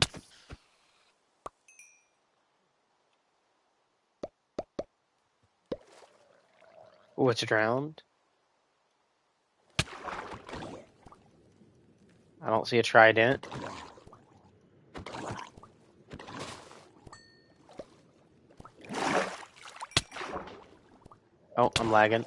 Oh, it's drowned. I don't see a trident. Oh, I'm lagging.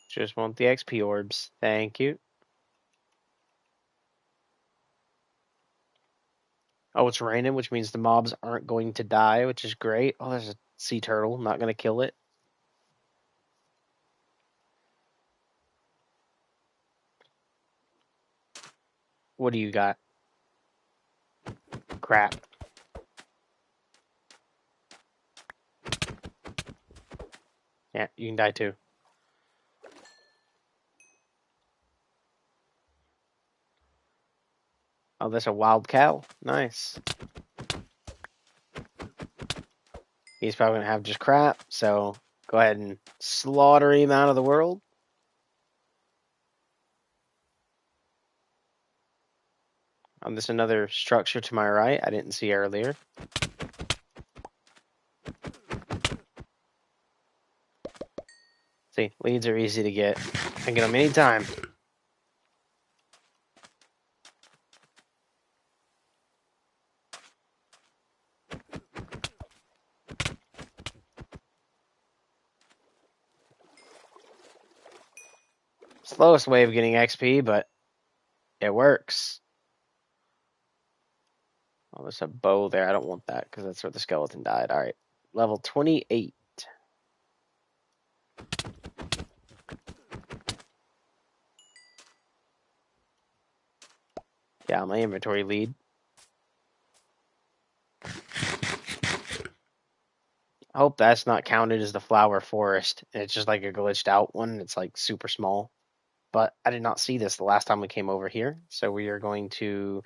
Just want the XP orbs. Thank you. Oh, it's raining, which means the mobs aren't going to die, which is great. Oh, there's a sea turtle. Not going to kill it. What do you got? Crap. Yeah, you can die too. Oh, that's a wild cow. Nice. He's probably going to have just crap, so go ahead and slaughter him out of the world. There's another structure to my right I didn't see earlier. See, leads are easy to get. I can get them anytime. Slowest way of getting XP, but it works. Oh, there's a bow there. I don't want that because that's where the skeleton died. All right, level 28. Yeah, my inventory lead. I hope that's not counted as the flower forest. And it's just like a glitched out one. It's like super small. But I did not see this the last time we came over here. So we are going to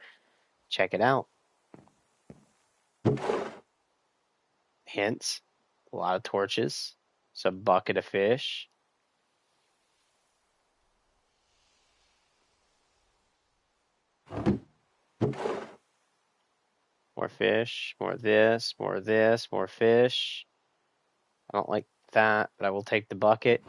check it out. Hence, a lot of torches. It's a bucket of fish. More fish, more this, more this, more fish. I don't like that, but I will take the bucket.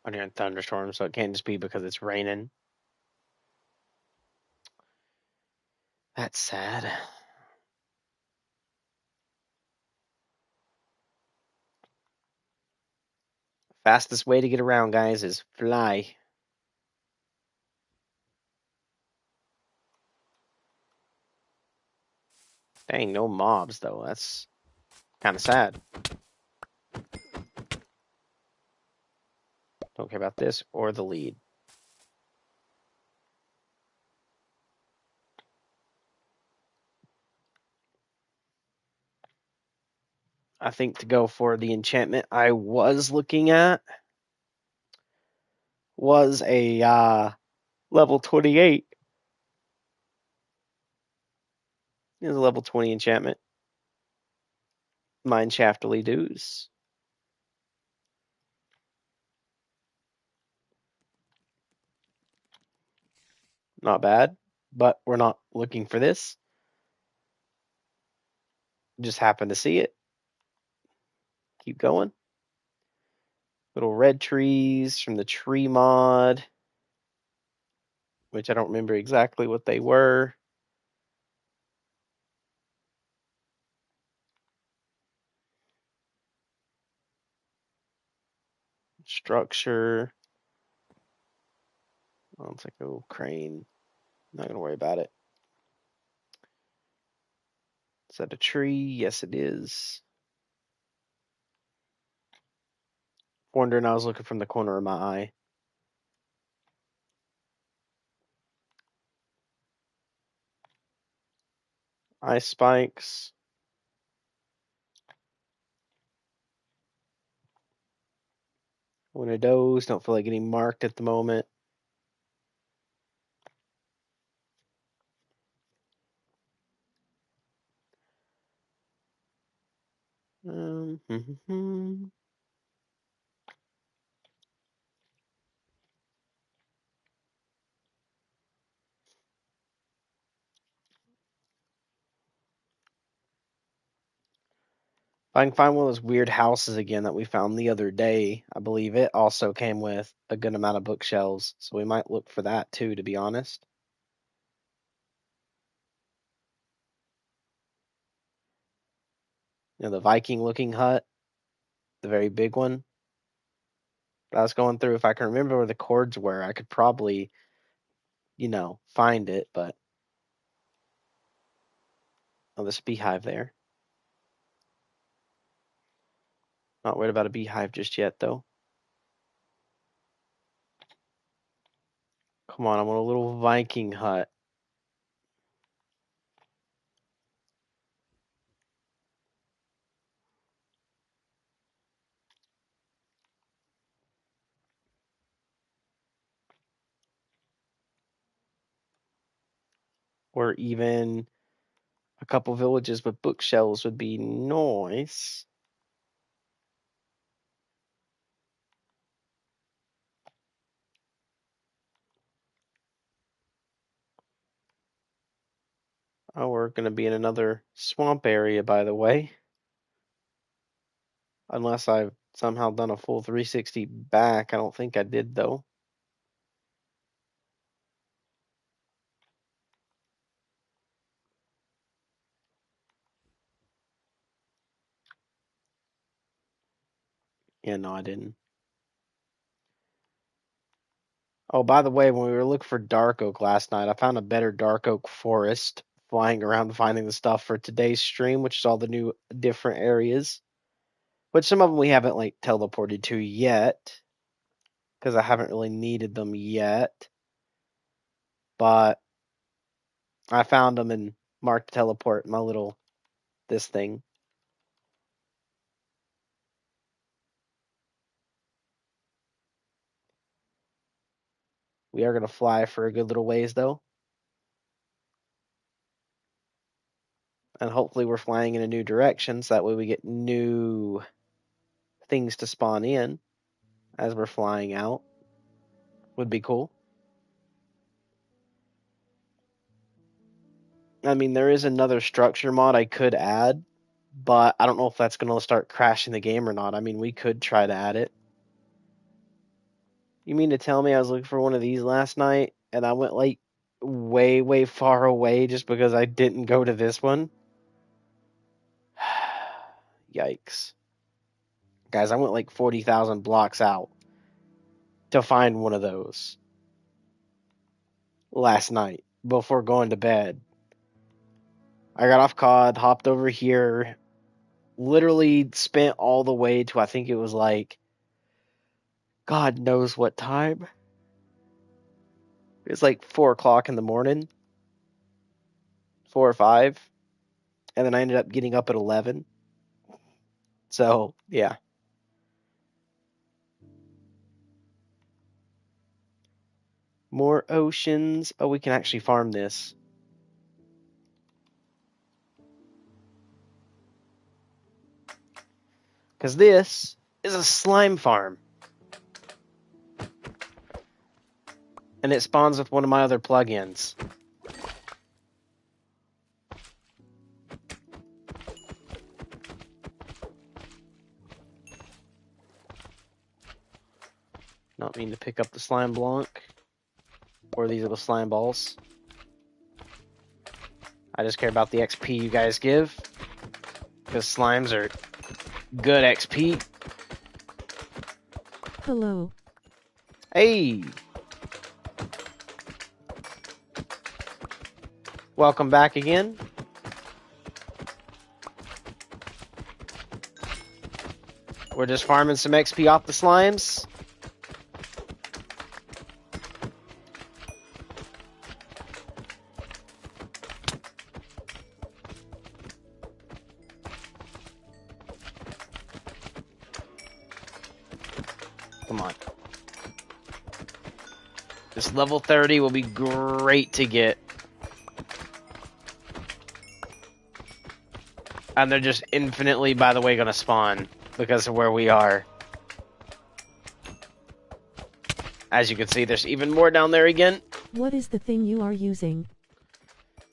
when you're in thunderstorms, so it can't just be because it's raining. That's sad. Fastest way to get around, guys, is fly. Dang, no mobs, though. That's kind of sad. Don't care about this or the lead. I think to go for the enchantment I was looking at was a level 28. It was a level 20 enchantment. Mine Shaftily Dews. Not bad, but we're not looking for this. Just happen to see it. Keep going. Little red trees from the tree mod, which I don't remember exactly what they were. Structure. Oh, it's like a little crane. Not gonna worry about it. Is that a tree? Yes, it is. Wondering, I was looking from the corner of my eye. Ice spikes. One of those. Don't feel like getting marked at the moment. If I can find one of those weird houses again that we found the other day, I believe it also came with a good amount of bookshelves, so we might look for that too, to be honest. You know, the Viking looking hut, the very big one. I was going through, if I can remember where the cords were, I could probably, find it, but oh, this beehive there. Not worried about a beehive just yet, though. Come on, I want a little Viking hut. Or even a couple villages with bookshelves would be nice. Oh, we're going to be in another swamp area, by the way. Unless I've somehow done a full 360 back. I don't think I did, though. Yeah, no, I didn't. Oh, by the way, when we were looking for dark oak last night, I found a better dark oak forest flying around finding the stuff for today's stream, which is all the new different areas. Which some of them we haven't like teleported to yet, because I haven't really needed them yet. But I found them and marked teleport my little this thing. We are gonna fly for a good little ways though. And hopefully we're flying in a new direction, so that way we get new things to spawn in as we're flying out. Would be cool. I mean, there is another structure mod I could add, but I don't know if that's going to start crashing the game or not. I mean, we could try to add it. You mean to tell me I was looking for one of these last night and I went like way, way far away just because I didn't go to this one? Yikes. Guys, I went like 40,000 blocks out to find one of those last night before going to bed. I got off COD, hopped over here, literally spent all the way to I think it was like God knows what time. It was like 4 o'clock in the morning, 4 or 5, and then I ended up getting up at 11. So, yeah. More oceans. Oh, we can actually farm this. Because this is a slime farm. And it spawns with one of my other plugins. Not mean to pick up the slime blanc. Or these little slime balls. I just care about the XP you guys give. Because slimes are good XP. Hello. Hey! Welcome back again. We're just farming some XP off the slimes. Come on. This level 30 will be great to get. And they're just infinitely, by the way, going to spawn because of where we are. As you can see, there's even more down there again. What is the thing you are using?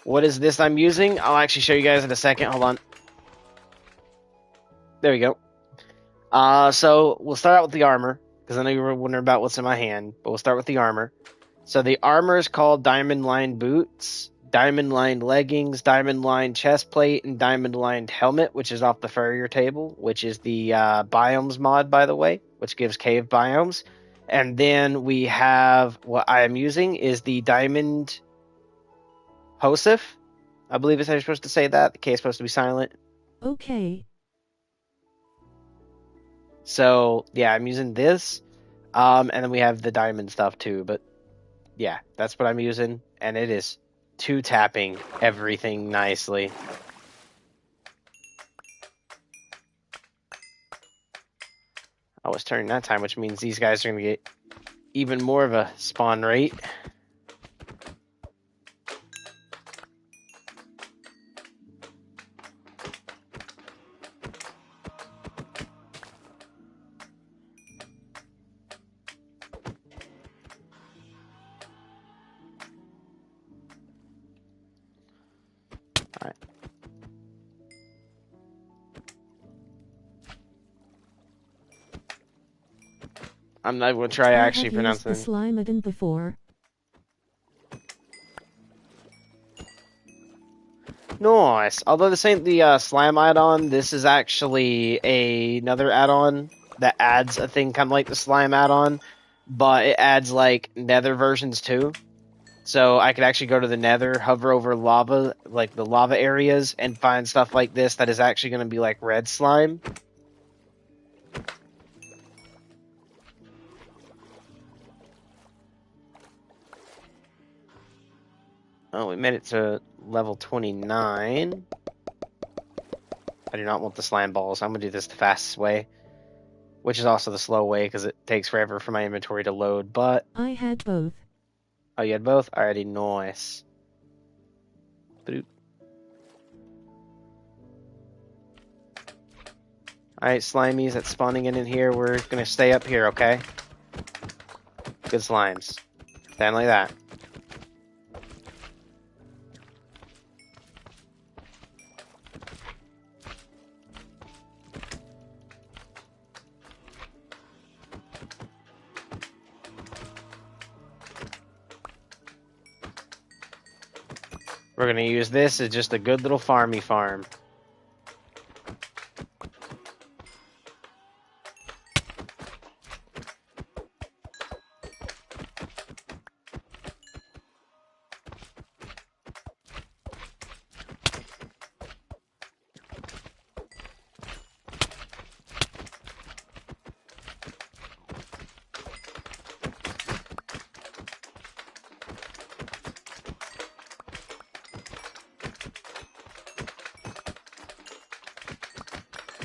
What is this I'm using? I'll actually show you guys in a second. Hold on. There we go. So we'll start out with the armor, because I know you were wondering about what's in my hand, but we'll start with the armor. So the armor is called Diamond Lined Boots, Diamond Lined Leggings, Diamond Lined Chest Plate, and Diamond Lined Helmet, which is off the Furrier table, which is the Biomes mod, by the way, which gives cave biomes. And then we have, what I am using is the Diamond Hosef. I believe is how you're supposed to say that. The K is supposed to be silent. Okay. So, yeah, I'm using this. And then we have the diamond stuff too. But, yeah, that's what I'm using. And it is two-tapping everything nicely. I was turning that time, which means these guys are going to get even more of a spawn rate. Alright. I'm not going to try actually pronouncing I have used the slime add-in before. Nice. Although this ain't the slime add-on, this is actually another add-on that adds a thing kind of like the slime add-on, but it adds like nether versions too. So I could actually go to the nether, hover over lava, like the lava areas, and find stuff like this that is actually going to be like red slime. Oh, we made it to level 29. I do not want the slime balls. I'm going to do this the fastest way, which is also the slow way because it takes forever for my inventory to load, but... I had both. Oh, you had both? Alrighty, nice. Boop. Alright, slimies that's spawning in here. We're going to stay up here, okay? Good slimes. Stand like that. We're gonna use this as just a good little farmy farm.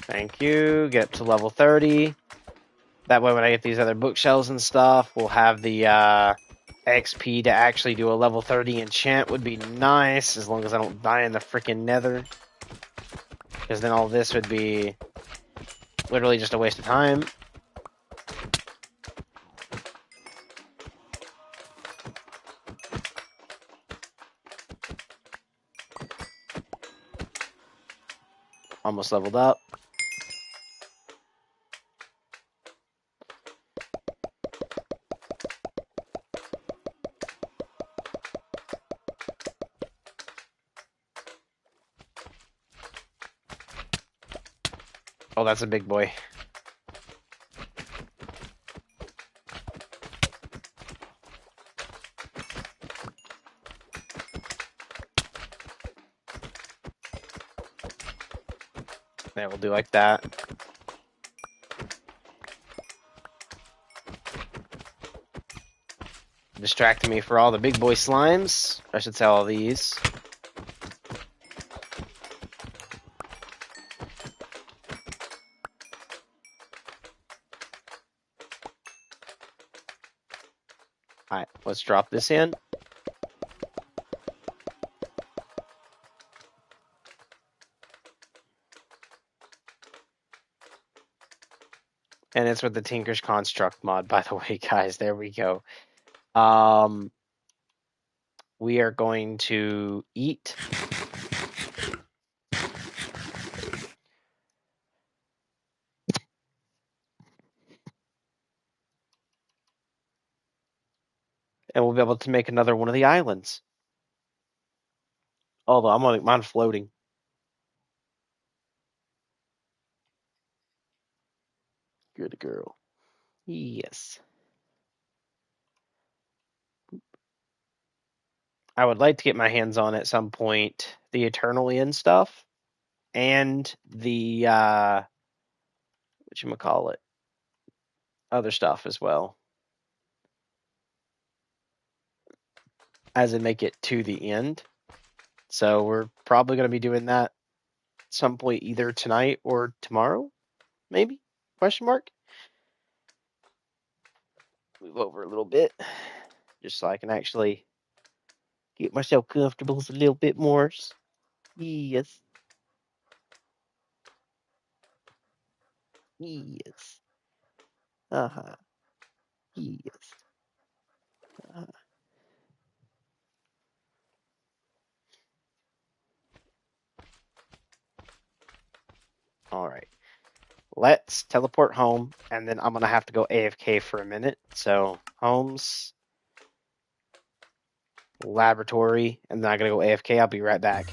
Thank you. Get up to level 30. That way when I get these other bookshelves and stuff, we'll have the XP to actually do a level 30 enchant would be nice, as long as I don't die in the freaking nether. Because then all this would be literally just a waste of time. Almost leveled up. Oh, that's a big boy. Yeah, we'll do like that. Distracting me for all the big boy slimes. I should sell all these. Alright, let's drop this in. And it's with the Tinker's Construct mod, by the way, guys. There we go. We are going to eat. And we'll be able to make another one of the islands. Although I'm on mine floating. Good girl. Yes. I would like to get my hands on at some point the Eternal End stuff and the whatchamacallit, other stuff as well. As in make it to the end. So we're probably going to be doing that at some point either tonight or tomorrow, maybe? Question mark? Move over a little bit just so I can actually get myself comfortable a little bit more. Yes. Yes. Uh-huh. Yes. Uh-huh. All right. Let's teleport home, and then I'm going to have to go AFK for a minute. So, homes, laboratory, and then I'm going to go AFK. I'll be right back.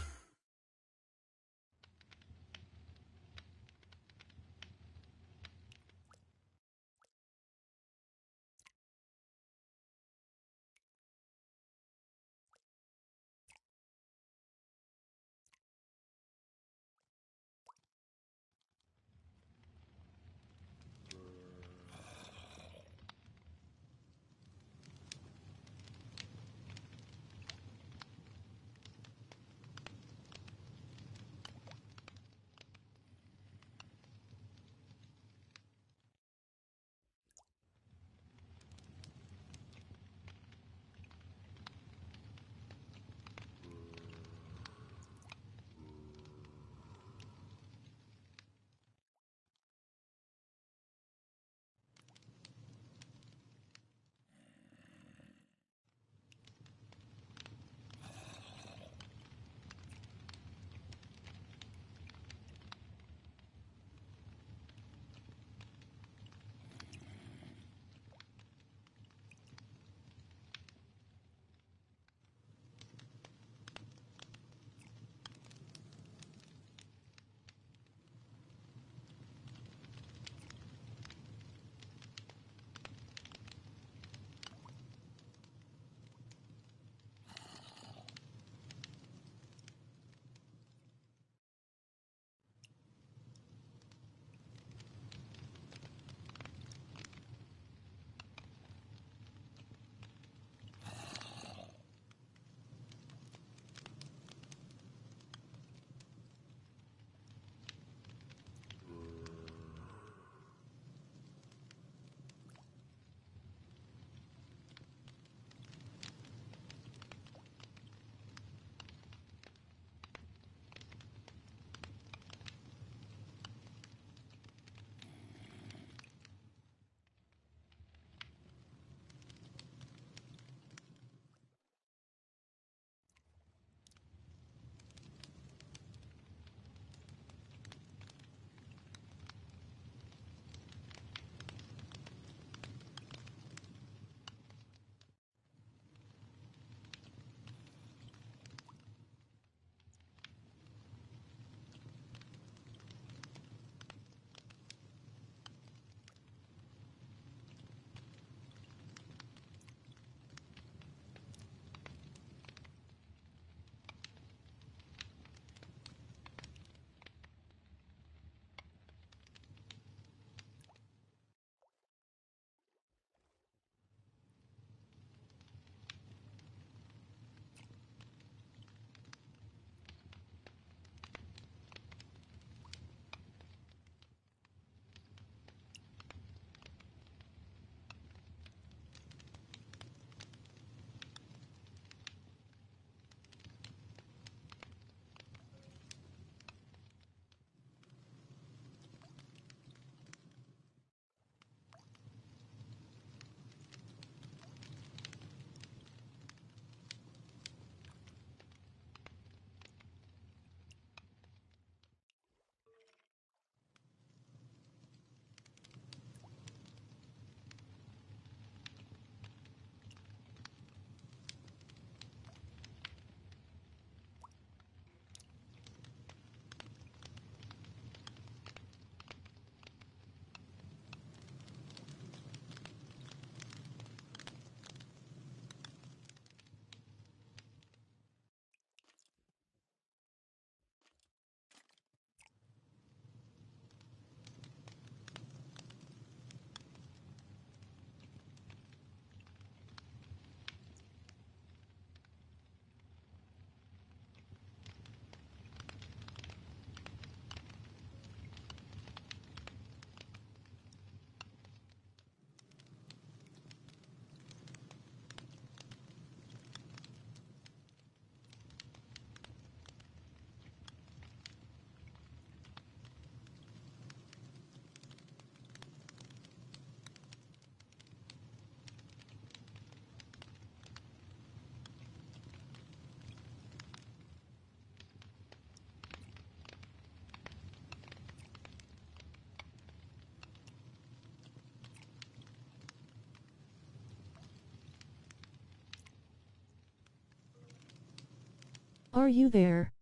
Are you there?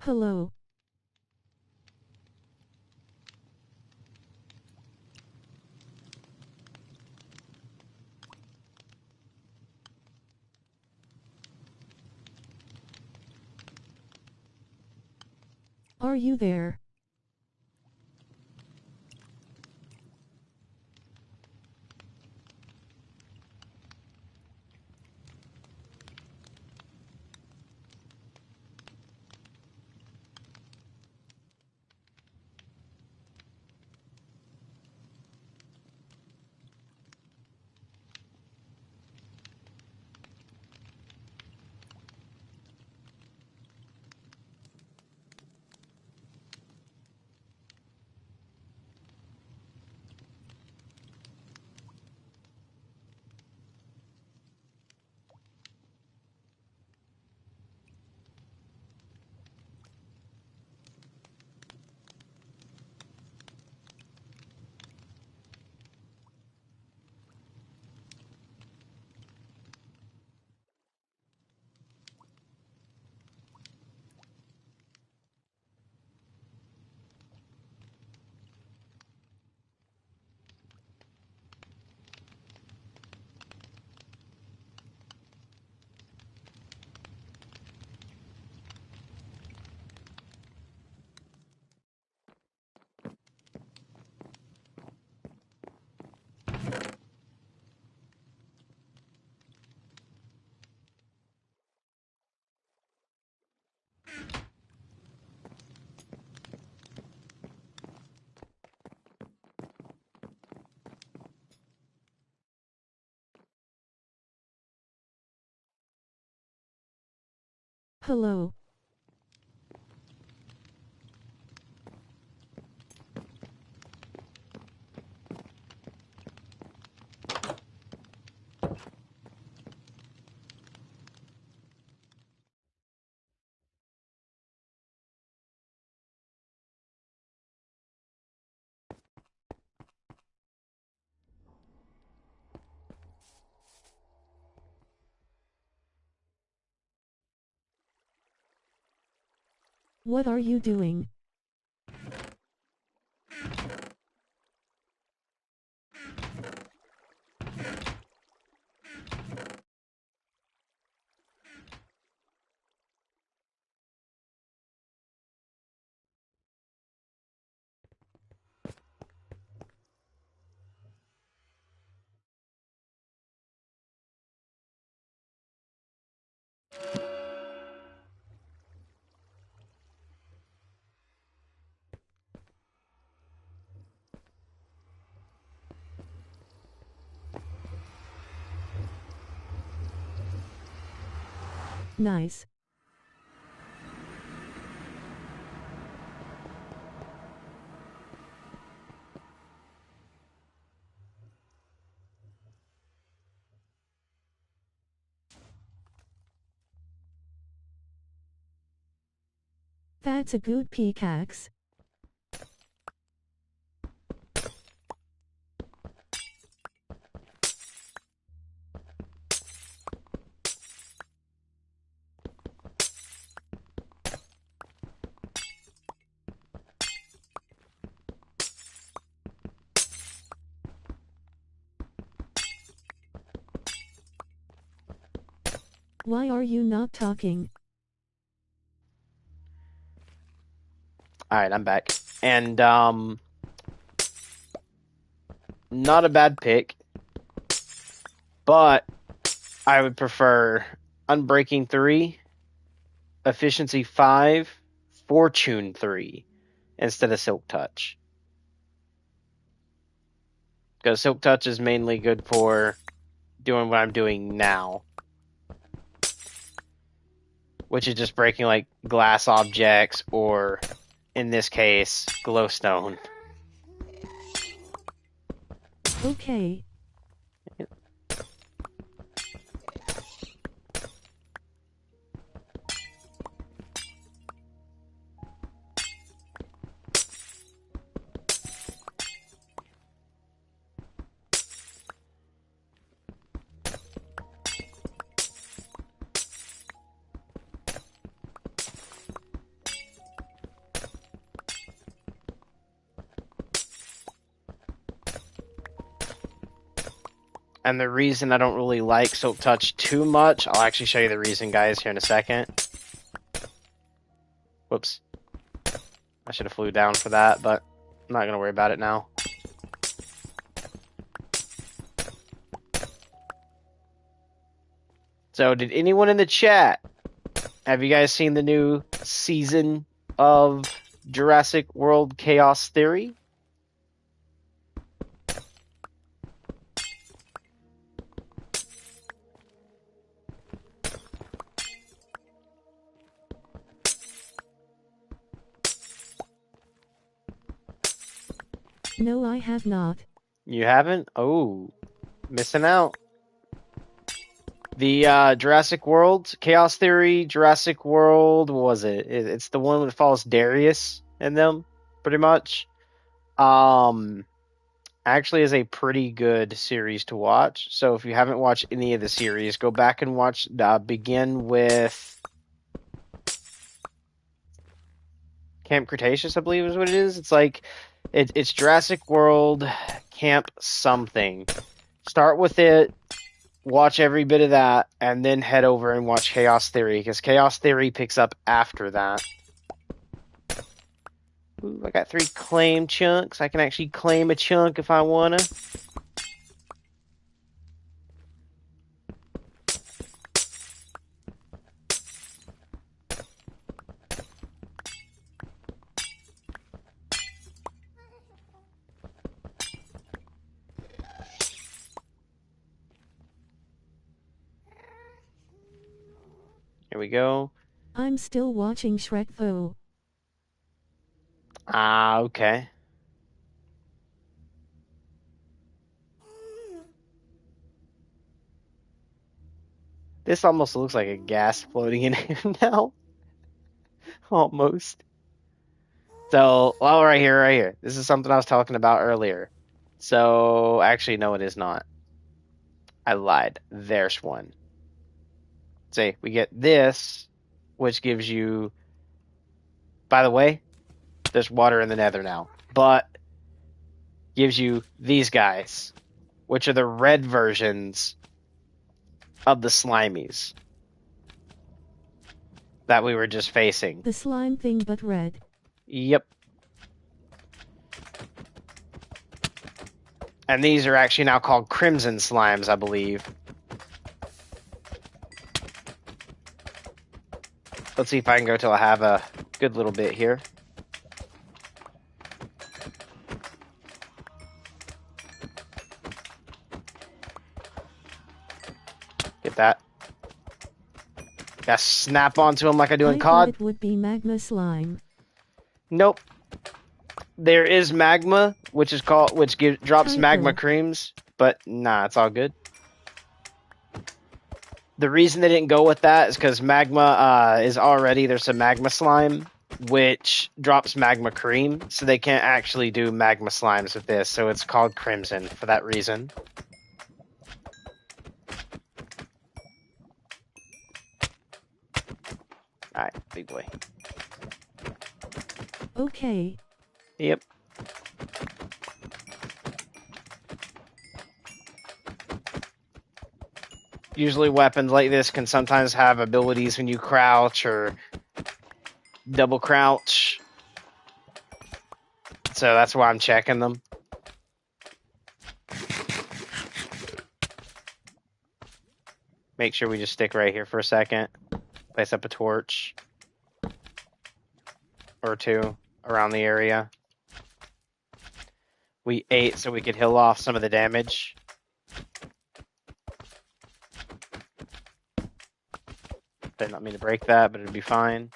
Hello. Are you there? Hello. What are you doing? Nice. That's a good pickaxe. Why are you not talking? Alright, I'm back. And, not a bad pick, but I would prefer Unbreaking 3, Efficiency 5, Fortune 3 instead of Silk Touch. Because Silk Touch is mainly good for doing what I'm doing now, which is just breaking like glass objects or, in this case, glowstone. Okay. And the reason I don't really like Silk Touch too much, I'll actually show you the reason, guys, here in a second. Whoops. I should have flew down for that, but I'm not going to worry about it now. So, did anyone in the chat, have you guys seen the new season of Jurassic World Chaos Theory? No, I have not. You haven't? Oh, missing out. The Jurassic World Chaos Theory, Jurassic World, what was it? It's the one that follows Darius in them, pretty much. Actually is a pretty good series to watch. So if you haven't watched any of the series, go back and watch. Begin with Camp Cretaceous, I believe is what it is. It's like it's Jurassic World Camp something. Start with it, watch every bit of that, and then head over and watch Chaos Theory, because Chaos Theory picks up after that. Ooh, I got 3 claim chunks. I can actually claim a chunk if I wanna. Here we go. I'm still watching Shrek though. Ah, okay. This almost looks like a gas floating in here now. Almost. So, well, right here. This is something I was talking about earlier. So, actually, no, it is not. I lied. There's one. See, we get this, which gives you... By the way, there's water in the nether now. But gives you these guys, which are the red versions of the Slimies that we were just facing. The slime thing but red. Yep. And these are actually now called Crimson Slimes, I believe. Let's see if I can go till I have a good little bit here. Get that. Gotta snap onto them like I do in I COD. thought it would be magma slime. Nope. There is magma, which drops Typo. magma creams, but nah, it's all good. The reason they didn't go with that is because magma there's a magma slime, which drops magma cream, so they can't actually do magma slimes with this, so it's called Crimson for that reason. Alright, big boy. Okay. Yep. Usually weapons like this can sometimes have abilities when you crouch or double crouch. So that's why I'm checking them. Make sure we just stick right here for a second. Place up a torch or two around the area. We ate so we could heal off some of the damage. Did not mean to break that, but it'd be fine.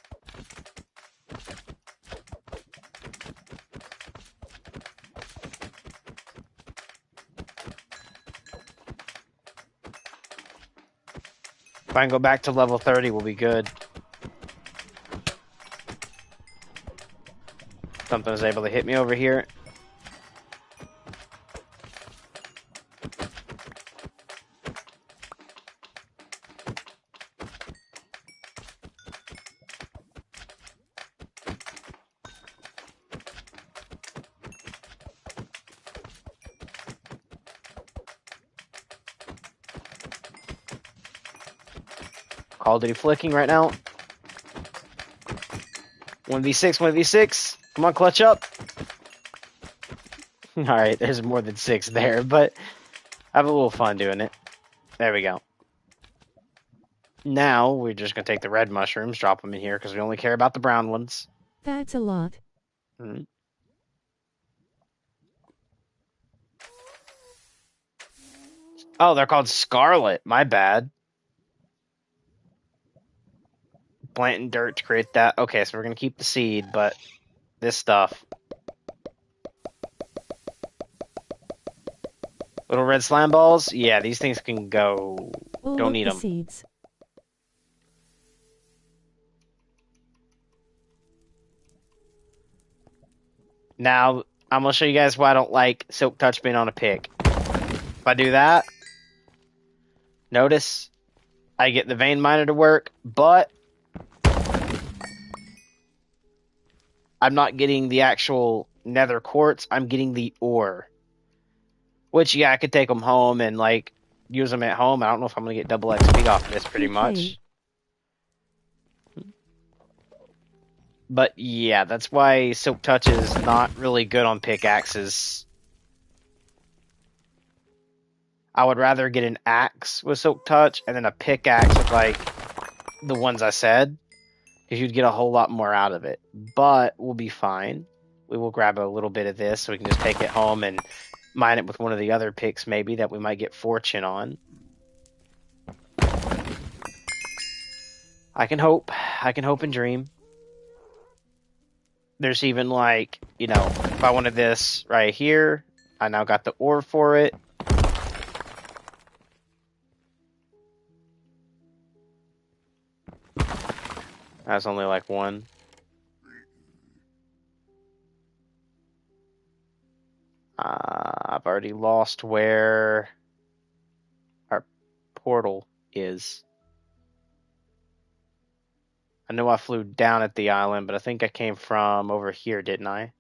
If I can go back to level 30, we'll be good. Something was able to hit me over here. Call of Duty flicking right now. 1v6, 1v6. Come on, clutch up. Alright, there's more than 6 there, but have a little fun doing it. There we go. Now, we're just going to take the red mushrooms, drop them in here, because we only care about the brown ones. That's a lot. Mm-hmm. Oh, they're called Scarlet. My bad. Planting dirt to create that. Okay, so we're going to keep the seed, but this stuff. Little red slime balls? Yeah, these things can go. Don't need them. Seeds. Now, I'm going to show you guys why I don't like Silk Touch being on a pick. If I do that, notice I get the vein miner to work, but I'm not getting the actual nether quartz. I'm getting the ore. Which, yeah, I could take them home and, like, use them at home. I don't know if I'm going to get double XP off of this pretty much. But, yeah, that's why Silk Touch is not really good on pickaxes. I would rather get an axe with Silk Touch and then a pickaxe with, like, the ones I said. Because you'd get a whole lot more out of it. But we'll be fine. We will grab a little bit of this so we can just take it home and mine it with one of the other picks maybe that we might get fortune on. I can hope. I can hope and dream. There's even like, you know, if I wanted this right here, I now got the ore for it. That's only like one. I've already lost where our portal is. I know I flew down at the island, but I think I came from over here, didn't I?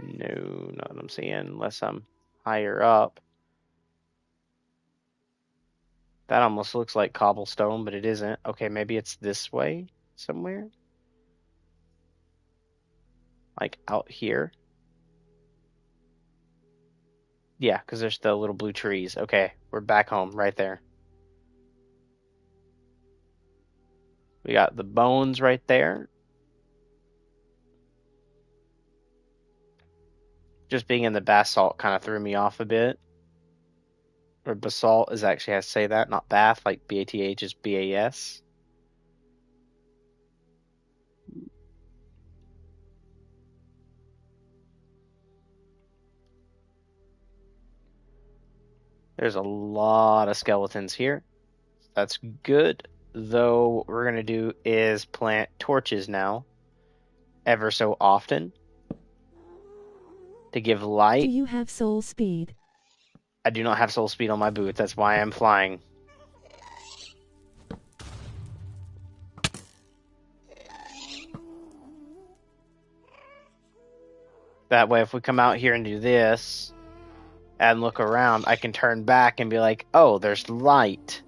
No, not what I'm seeing, unless I'm higher up. That almost looks like cobblestone, but it isn't. Okay, maybe it's this way somewhere? Like out here? Yeah, because there's the little blue trees. Okay, we're back home right there. We got the bones right there. Just being in the basalt kind of threw me off a bit. Or basalt is actually how to say that, not bath, like B-A-T-H is B-A-S. There's a lot of skeletons here. That's good. Though what we're going to do is plant torches now. Ever so often. To give light. Do you have soul speed? I do not have soul speed on my boots. That's why I'm flying. That way, if we come out here and do this and look around, I can turn back and be like, oh, there's light.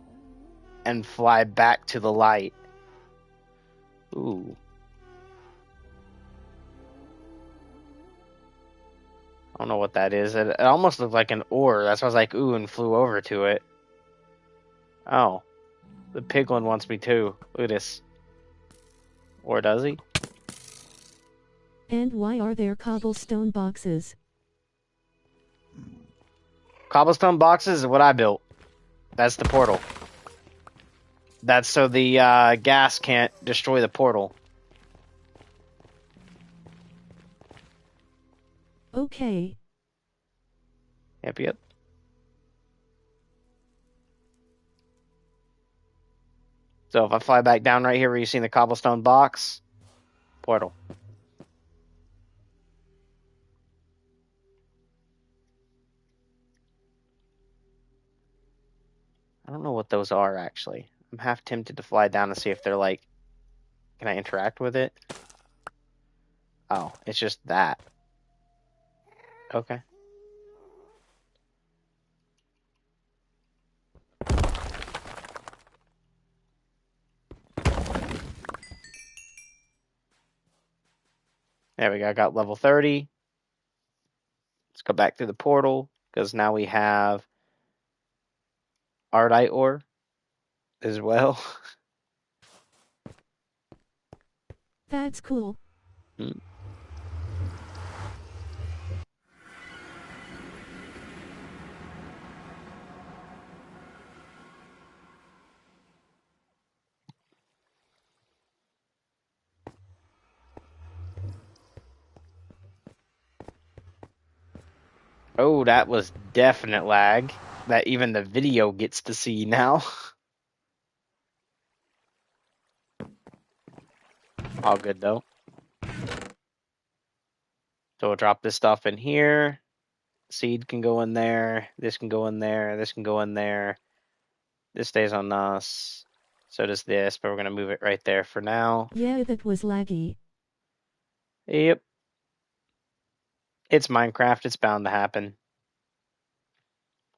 And fly back to the light. Ooh. don't know what that is. It almost looked like an ore. That's why I was like, ooh, and flew over to it. Oh. The piglin wants me too. Look at this. Or does he? And why are there cobblestone boxes? Cobblestone boxes is what I built. That's the portal. That's so the gas can't destroy the portal. Okay. Yep. So if I fly back down right here where you see the cobblestone box, portal. I don't know what those are actually. I'm half tempted to fly down and see if they're like, can I interact with it? Oh, it's just that. Okay. There we go. I got level 30. Let's go back through the portal because now we have Ardite ore as well. That's cool. Hmm. Oh, that was definite lag that even the video gets to see now. All good though. So we'll drop this stuff in here. Seed can go in there. This can go in there. This can go in there. This stays on us. So does this, but we're going to move it right there for now. Yeah, that was laggy. Yep. It's Minecraft. It's bound to happen.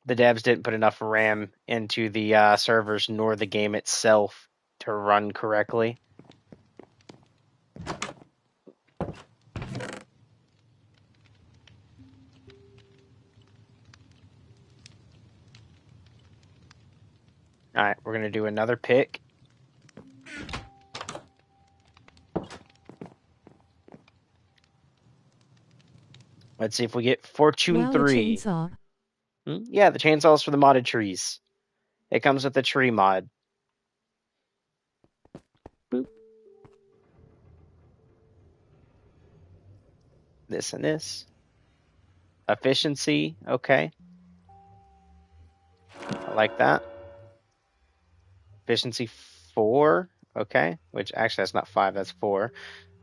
The devs didn't put enough RAM into the servers nor the game itself to run correctly. Alright, we're going to do another pick. Let's see if we get Fortune 3. Chainsaw. Yeah, the chainsaw's for the modded trees. It comes with the tree mod. Boop. This and this. Efficiency, okay. I like that. Efficiency 4, okay. Which, actually, that's not 5, that's 4.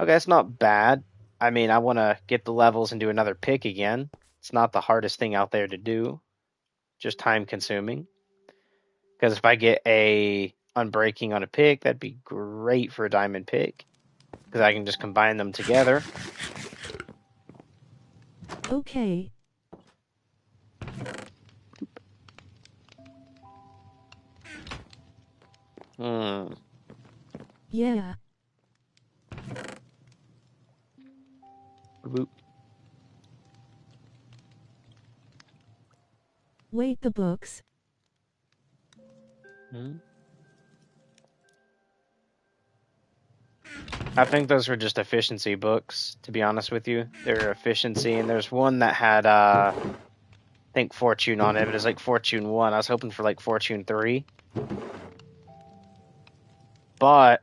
Okay, that's not bad. I mean, I want to get the levels and do another pick again. It's not the hardest thing out there to do. Just time consuming. Because if I get a unbreaking on a pick, that'd be great for a diamond pick. Because I can just combine them together. Okay. Yeah. Boop. Wait, the books. I think those were just efficiency books, to be honest with you. They're efficiency, and there's one that had, I think Fortune on it, but it's like Fortune 1. I was hoping for like Fortune 3. But,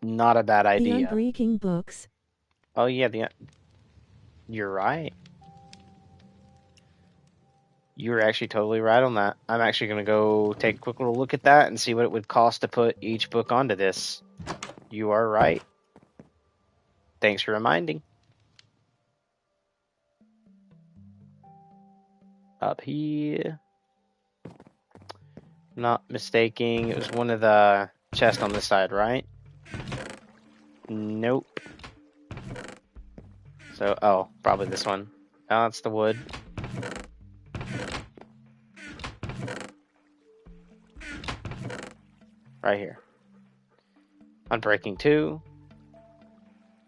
not a bad idea. The unbreaking books. Oh yeah, you're right. You're actually totally right on that. I'm actually going to go take a quick little look at that and see what it would cost to put each book onto this. You are right. Thanks for reminding. Up here. Not mistaking, it was one of the chests on this side, right? Nope. So, oh, probably this one. Oh, it's the wood. Right here. Unbreaking 2.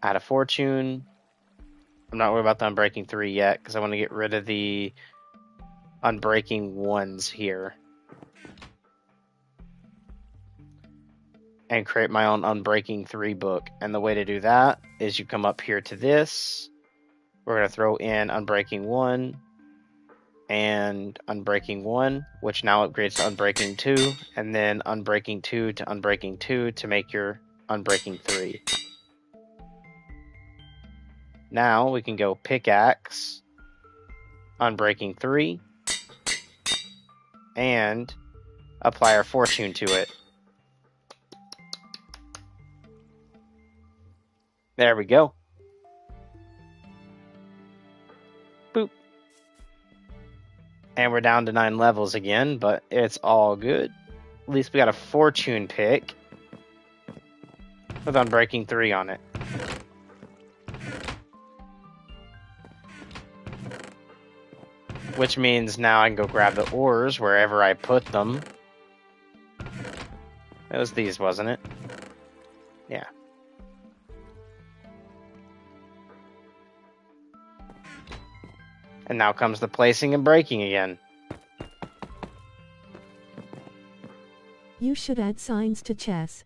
Add a fortune. I'm not worried about the Unbreaking 3 yet, because I want to get rid of the Unbreaking 1s here. And create my own Unbreaking 3 book. And the way to do that is you come up here to this. We're going to throw in Unbreaking 1 and Unbreaking 1, which now upgrades to Unbreaking 2, and then Unbreaking 2 to Unbreaking 2 to make your Unbreaking 3. Now we can go Pickaxe, Unbreaking 3, and apply our Fortune to it. There we go. Boop. And we're down to 9 levels again, but it's all good. At least we got a Fortune pick with Unbreaking 3 on it. Which means now I can go grab the ores wherever I put them. It was these, wasn't it? Yeah. And now comes the placing and breaking again. You should add signs to chess.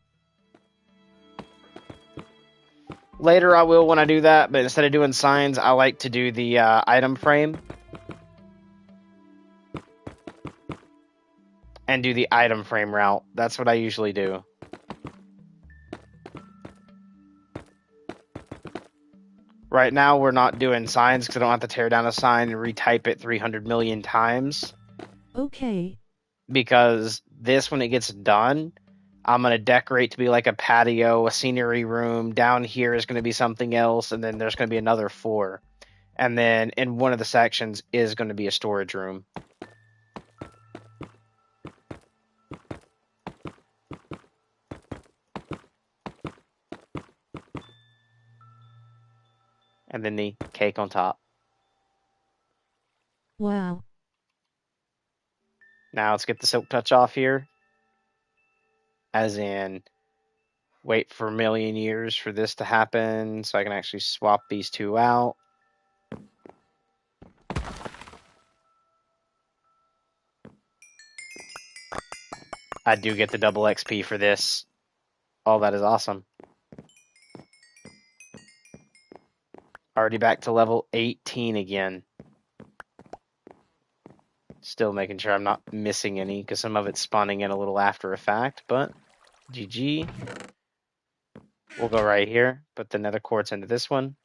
Later I will when I do that, but instead of doing signs, I like to do the item frame. And do the item frame route. That's what I usually do. Right now we're not doing signs because I don't have to tear down a sign and retype it 300 million times. Okay. Because this, when it gets done, I'm going to decorate to be like a patio, a scenery room. Down here is going to be something else, and then there's going to be another 4. And then in one of the sections is going to be a storage room. And then the cake on top. Wow. Now let's get the silk touch off here. As in, wait for a million years for this to happen so I can actually swap these two out. I do get the double XP for this. Oh, that is awesome. Already back to level 18 again. Still making sure I'm not missing any, because some of it's spawning in a little after effect, but GG. We'll go right here, put the nether quartz into this one.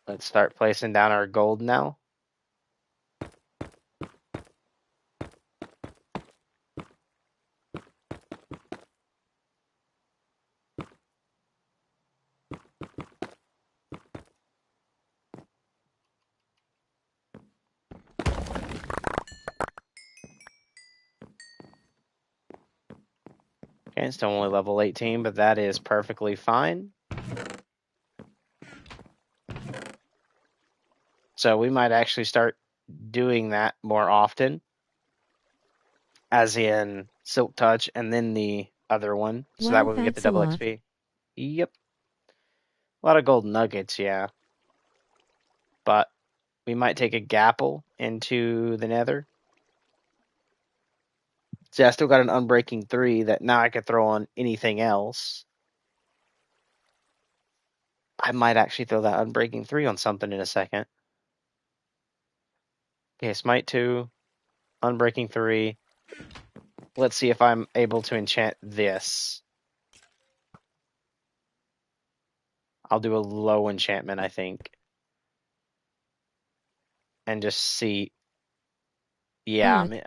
Let's start placing down our gold now. Okay, still only level 18, but that is perfectly fine. So we might actually start doing that more often. As in Silk Touch and then the other one. So Wow, that way we get the that's a double lot. XP. Yep. A lot of gold nuggets, yeah. But we might take a gapple into the nether. See, I still got an Unbreaking 3 that now I could throw on anything else. I might actually throw that Unbreaking 3 on something in a second. Okay, Smite 2, Unbreaking 3. Let's see if I'm able to enchant this. I'll do a low enchantment, I think. And just see. Yeah, I Good. mean,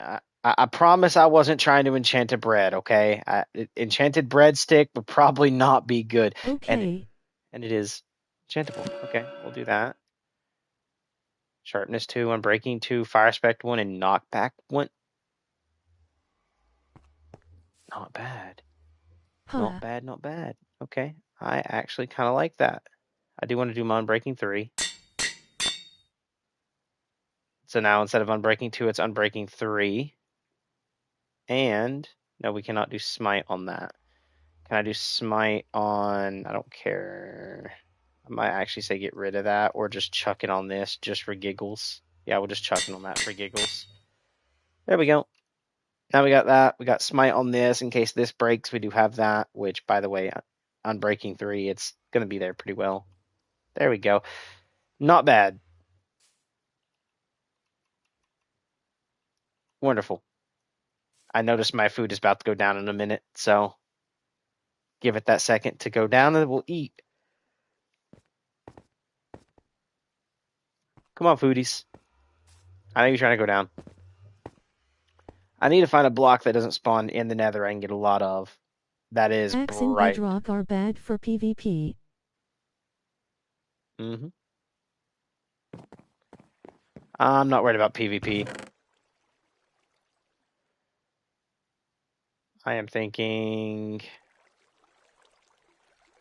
I promise I wasn't trying to enchant a bread, okay? Enchanted breadstick would probably not be good. Okay. And it is enchantable. Okay, we'll do that. Sharpness 2, Unbreaking 2, Fire Spect 1, and Knockback 1. Not bad. Huh. Not bad, not bad. Okay, I actually kind of like that. I do want to do my Unbreaking 3. So now instead of Unbreaking 2, it's Unbreaking 3. And no, we cannot do Smite on that. Can I do smite on... I don't care. I might actually say get rid of that or just chuck it on this just for giggles. Yeah, we'll just chuck it on that for giggles. There we go. Now we got that. We got smite on this in case this breaks. We do have that, which, by the way, on breaking 3, it's going to be there pretty well. There we go. Not bad. Wonderful. I noticed my food is about to go down in a minute, so give it that second to go down and we'll eat. Come on, foodies. I know you're trying to go down. I need to find a block that doesn't spawn in the nether I can get a lot of. That is Axe and bright. bedrock are bad for PvP. I'm not worried about PvP. I am thinking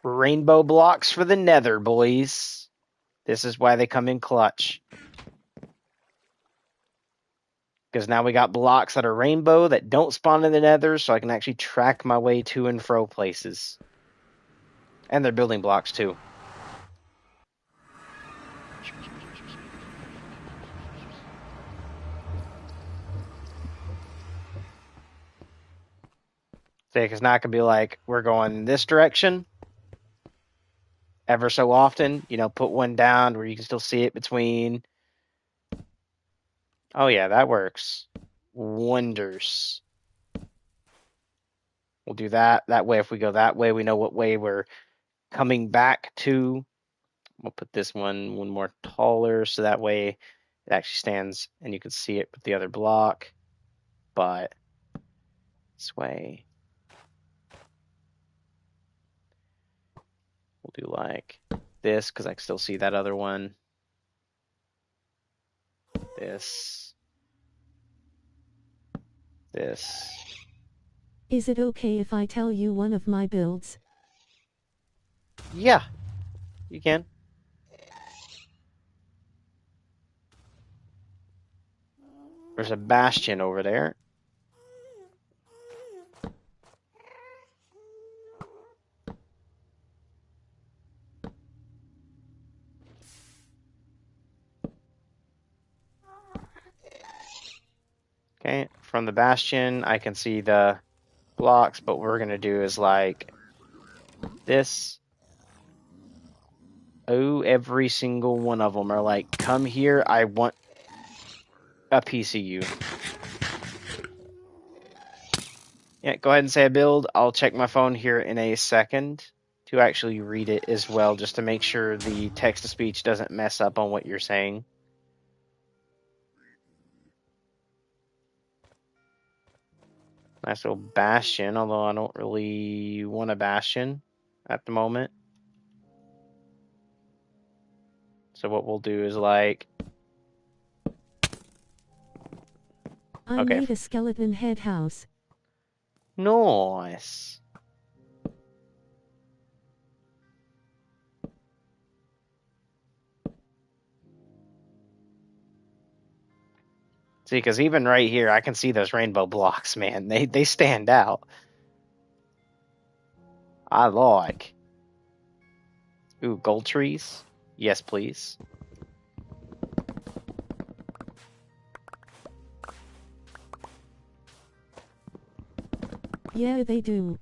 rainbow blocks for the nether, boys. This is why they come in clutch. Because now we got blocks that are rainbow that don't spawn in the nether, so I can actually track my way to and fro places. And they're building blocks, too. See, because now I can be like, we're going this direction. Ever so often, you know, put one down where you can still see it between. Oh, yeah, that works. Wonders. We'll do that. That way, if we go that way, we know what way we're coming back to. We'll put this one more taller, so that way it actually stands and you can see it with the other block. But this way, we'll do like this, because I can still see that other one. This. This. Is it okay if I tell you one of my builds? Yeah, you can. There's a bastion over there. Okay, from the bastion, I can see the blocks, but what we're going to do is like this. Oh, every single one of them are like, come here, I want a piece of you. Yeah, go ahead and say a build. I'll check my phone here in a second to actually read it as well, just to make sure the text-to-speech doesn't mess up on what you're saying. Nice little bastion, although I don't really want a bastion at the moment. So what we'll do is like... I made a skeleton head house. Nice. See, because even right here, I can see those rainbow blocks, man. They stand out. I like. Ooh, gold trees? Yes, please. Yeah, they do.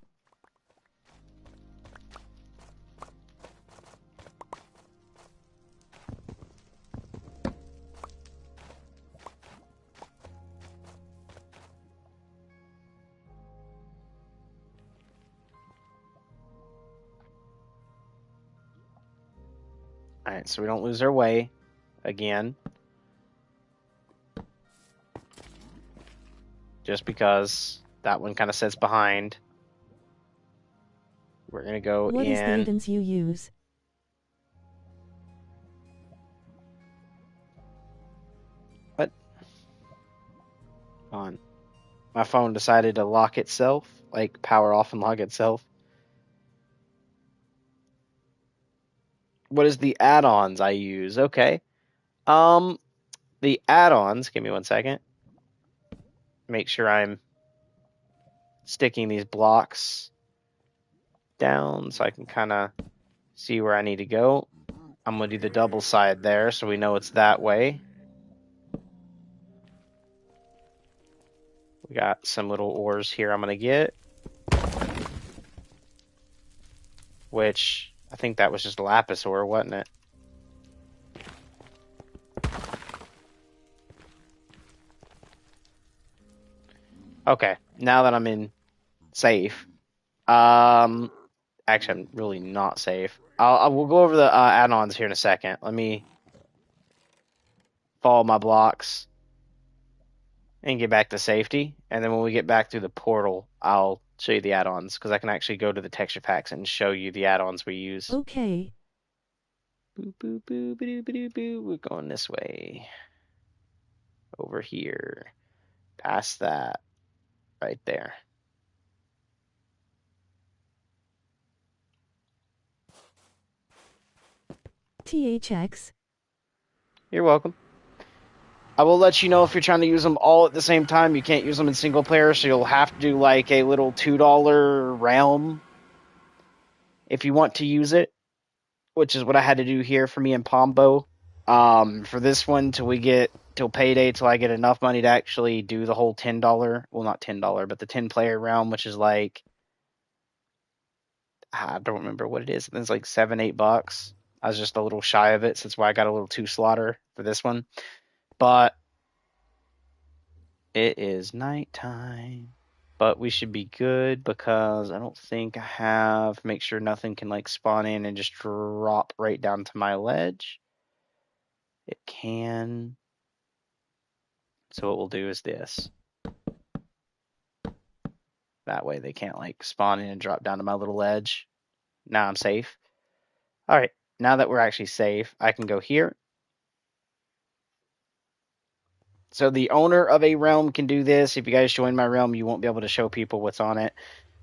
Alright, so we don't lose our way again. Just because that one kind of sits behind. We're going to go What in. is the addons you use? What? On. My phone decided to lock itself, like power off and lock itself. What is the add-ons I use? Okay. The add-ons, give me 1 second. Make sure I'm sticking these blocks down so I can kind of see where I need to go. I'm going to do the double side there so we know it's that way. We got some little ores here I'm going to get. Which, I think that was just lapis ore, wasn't it? Okay, now that I'm in safe. Actually, I'm really not safe. We'll go over the add-ons here in a second. Let me follow my blocks and get back to safety. And then when we get back through the portal, I'll show you the add-ons because I can actually go to the texture packs and show you the add-ons we use. Okay. Boo, boo, boo, boo, boo, boo. We're going this way. Over here. Past that. Right there. THX. You're welcome. I will let you know if you're trying to use them all at the same time. You can't use them in single player, so you'll have to do like a little $2 realm if you want to use it, which is what I had to do here for me and Pombo. For this one, till payday, till I get enough money to actually do the whole $10. Well, not $10, but the 10-player realm, which is like, I don't remember what it is. It's like $7-8. I was just a little shy of it, so that's why I got a little 2 slaughter for this one. But it is nighttime. But we should be good because I don't think I have. Make sure nothing can like spawn in and just drop right down to my ledge. It can. So what we'll do is this. That way they can't like spawn in and drop down to my little ledge. Now I'm safe. All right. Now that we're actually safe, I can go here. So the owner of a realm can do this. If you guys join my realm, you won't be able to show people what's on it.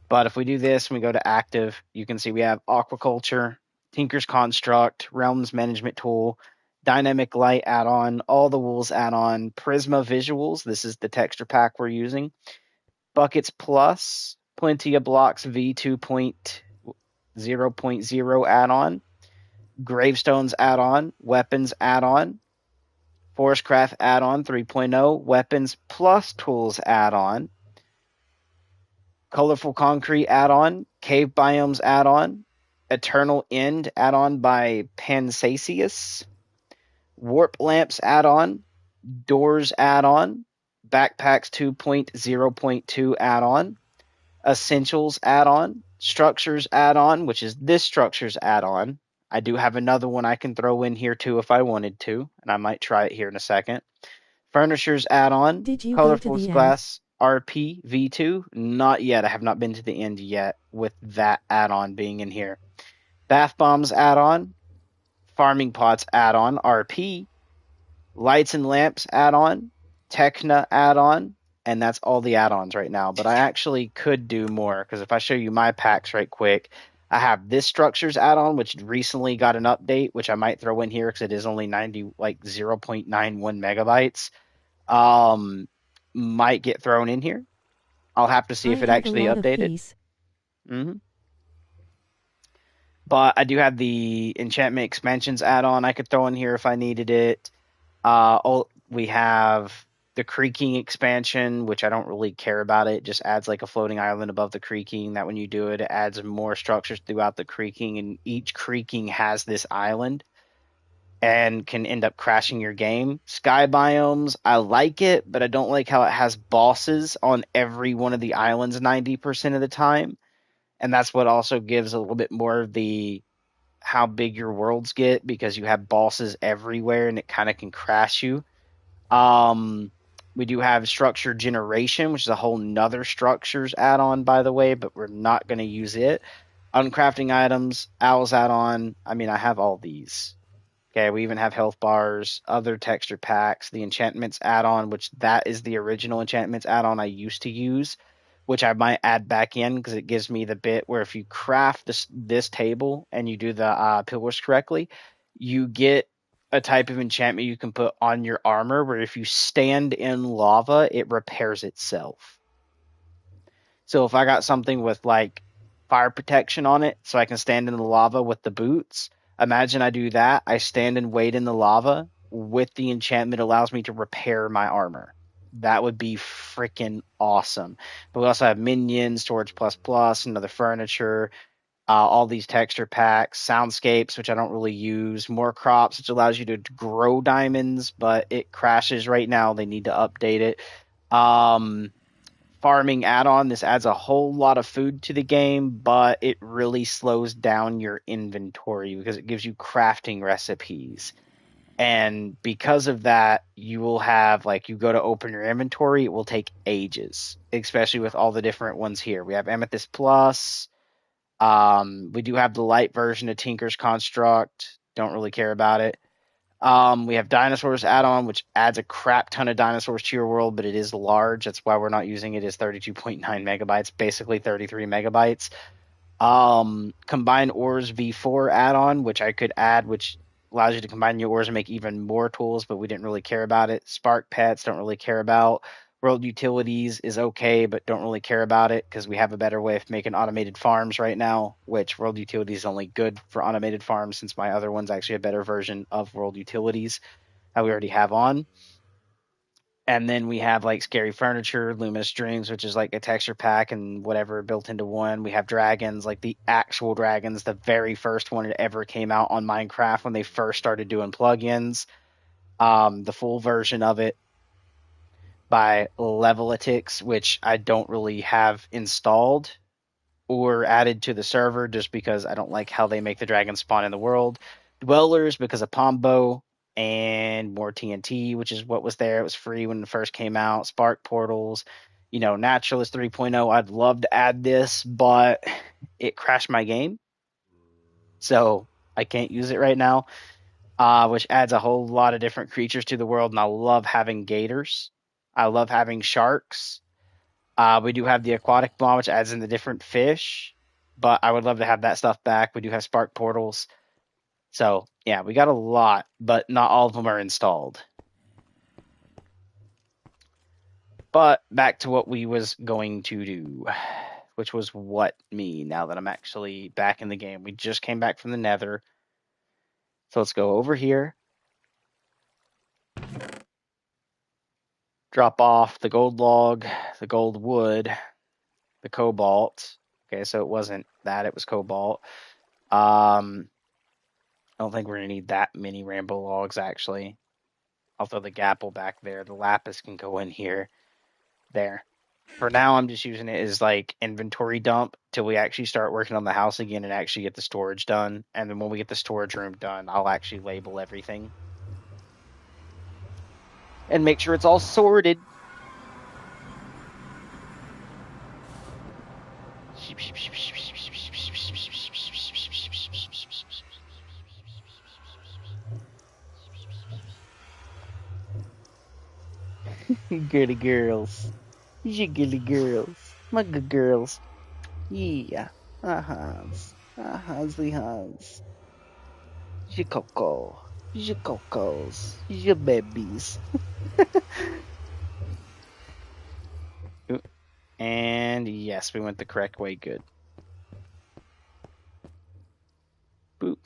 But if we do this and we go to active, you can see we have aquaculture, Tinker's Construct, Realms Management Tool, Dynamic Light add-on, All the Wools add-on, Prisma Visuals. This is the texture pack we're using. Buckets Plus, Plenty of Blocks V2.0.0 add-on, Gravestones add-on, Weapons add-on, Forestcraft add-on 3.0, Weapons plus Tools add-on, Colorful Concrete add-on, Cave Biomes add-on, Eternal End add-on by Pansasius, Warp Lamps add-on, Doors add-on, Backpacks 2.0.2 add-on, Essentials add-on, Structures add-on, which is this Structures add-on. I do have another one I can throw in here too if I wanted to, and I might try it here in a second. Furnitures add-on, Did you go to Colorful the Glass RP V2. Not yet. I have not been to the end yet with that add-on being in here. Bath Bombs add-on, Farming Pots add-on RP, Lights and Lamps add-on, Techna add-on, and that's all the add-ons right now. But I actually could do more because if I show you my packs right quick, I have this Structures add-on, which recently got an update, which I might throw in here because it is only 0.91 megabytes. Might get thrown in here. I'll have to see if it actually updated. But I do have the Enchantment Expansions add-on I could throw in here if I needed it. We have the Creaking expansion, which I don't really care about it. Just adds like a floating island above the Creaking. That when you do it, it adds more structures throughout the Creaking, and each Creaking has this island and can end up crashing your game. Sky Biomes, I like it, but I don't like how it has bosses on every one of the islands 90% of the time. And that's what also gives a little bit more of the how big your worlds get because you have bosses everywhere and it kind of can crash you. We do have Structure Generation, which is a whole nother structures add-on, by the way, but we're not going to use it. Uncrafting items, Owls add-on. I mean, I have all these. Okay, we even have health bars, other texture packs, the enchantments add-on, which that is the original enchantments add-on I used to use, which I might add back in because it gives me the bit where if you craft this table and you do the pillars correctly, you get a type of enchantment you can put on your armor where if you stand in lava, it repairs itself. So if I got something with like fire protection on it so I can stand in the lava with the boots. Imagine I do that. I stand and wade in the lava. With the enchantment, allows me to repair my armor. That would be freaking awesome. But we also have minions, storage plus plus, and other furniture. All these texture packs, soundscapes, which I don't really use, more crops, which allows you to grow diamonds, but it crashes right now. They need to update it. Um, Farming add-on. This adds a whole lot of food to the game, but it really slows down your inventory because it gives you crafting recipes. And because of that, you will have, like, you go to open your inventory, it will take ages, especially with all the different ones here. We have Amethyst Plus. We do have the light version of Tinker's Construct. Don't really care about it. We have Dinosaurs add-on, which adds a crap ton of dinosaurs to your world, but it is large. That's why we're not using it. It's 32.9 megabytes, basically 33 megabytes. Combine Ores V4 add-on, which I could add, which allows you to combine your ores and make even more tools, but we didn't really care about it. Spark Pets, don't really care about. World Utilities is okay, but don't really care about it because we have a better way of making automated farms right now, which World Utilities is only good for automated farms since my other one's actually a better version of World Utilities that we already have on. And then we have like Scary Furniture, Luminous Dreams, which is like a texture pack and whatever built into one. We have dragons, like the actual dragons, the very first one that ever came out on Minecraft when they first started doing plugins. The full version of it by Levelitics, which I don't really have installed or added to the server just because I don't like how they make the dragons spawn in the world. Dwellers because of Pombo and more TNT, which is what was there. It was free when it first came out. Spark portals, Naturalist 3.0. I'd love to add this, but it crashed my game. So I can't use it right now, which adds a whole lot of different creatures to the world. And I love having gators. I love having sharks. We do have the aquatic bomb, which adds in the different fish, but I would love to have that stuff back. We do have spark portals. So, yeah, we got a lot, but not all of them are installed. But back to what we was going to do, which was what me, now that I'm actually back in the game. We just came back from the nether. So let's go over here. Drop off the gold log, the gold wood, the cobalt. Okay, so it wasn't that, it was cobalt. I don't think we're going to need that many Rambo logs, actually. I'll throw the gapple back there. The lapis can go in here. There. For now, I'm just using it as, like, inventory dump till we actually start working on the house again and actually get the storage done. And then when we get the storage room done, I'll actually label everything. And make sure it's all sorted. Girly girls. You girly girls. My good girls. Yeah. Uh-huhs. The huns. You coco. You cocos. You babies. And yes, we went the correct way. Good. Boop.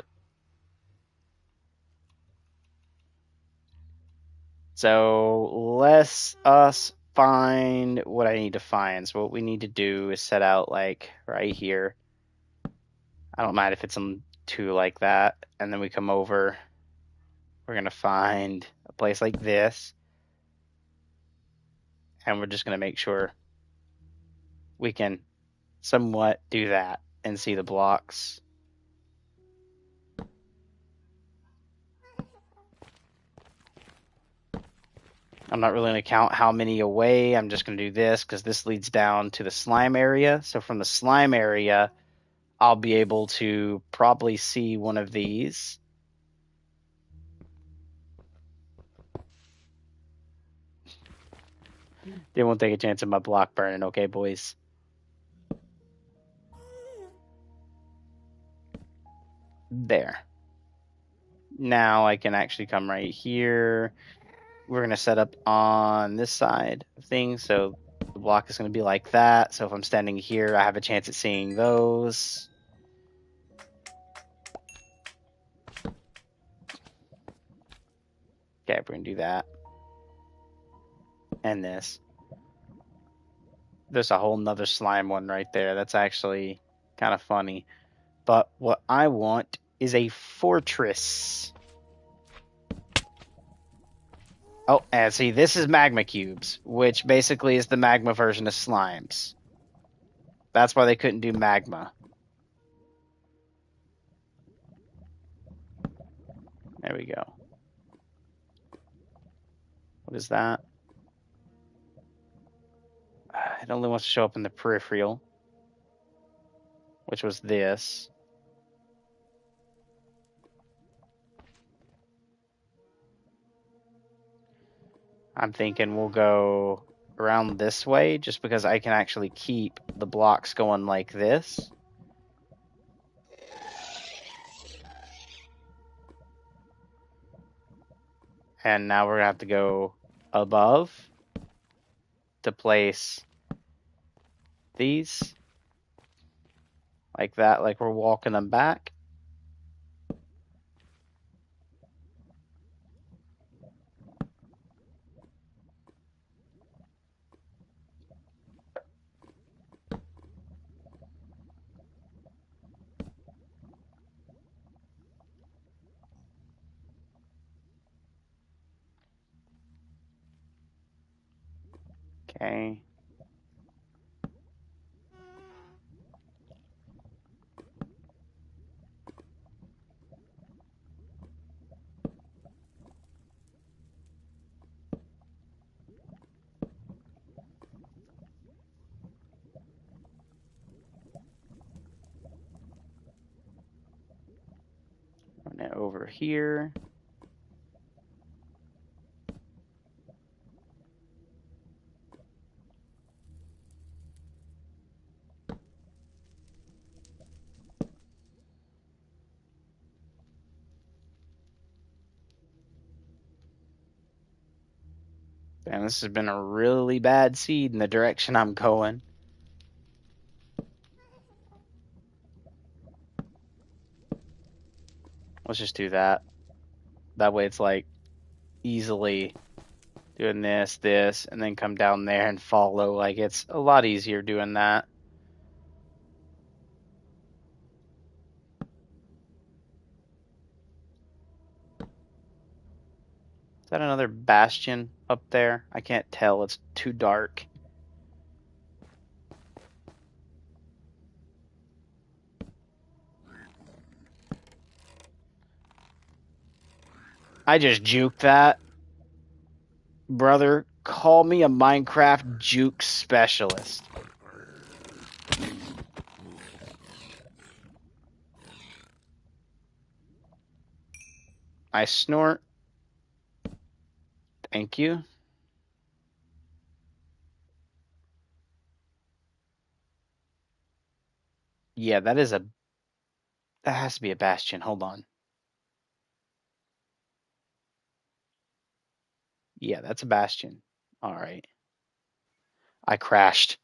So let's us find what I need to find. So what we need to do is set out like right here. I don't mind if it's on two like that. And then we come over. We're going to find a place like this. And we're just going to make sure we can somewhat do that and see the blocks. I'm not really going to count how many away. I'm just going to do this because this leads down to the slime area. So from the slime area, I'll be able to probably see one of these. They won't take a chance of my block burning, okay, boys? There. Now I can actually come right here. We're going to set up on this side of things. So the the block is going to be like that. So if I'm standing here, I have a chance at seeing those. Okay, we're going to do that. And this. There's a whole nother slime one right there. That's actually kind of funny. But what I want is a fortress. Oh, and see, this is magma cubes, which basically is the magma version of slimes. That's why they couldn't do magma. There we go. What is that? It only wants to show up in the peripheral, which was this. I'm thinking we'll go around this way just because I can actually keep the blocks going like this. And now we're going to have to go above to place these like that, like we're walking them back. Okay. Run it over here. And this has been a really bad seed in the direction I'm going. Let's just do that. That way it's like easily doing this, and then come down there and follow. Like it's a lot easier doing that. Is that another bastion up there? I can't tell. It's too dark. I just juked that. Brother, call me a Minecraft juke specialist. I snort. Thank you. Yeah, that has to be a bastion. Hold on. Yeah, that's a bastion. All right. I crashed.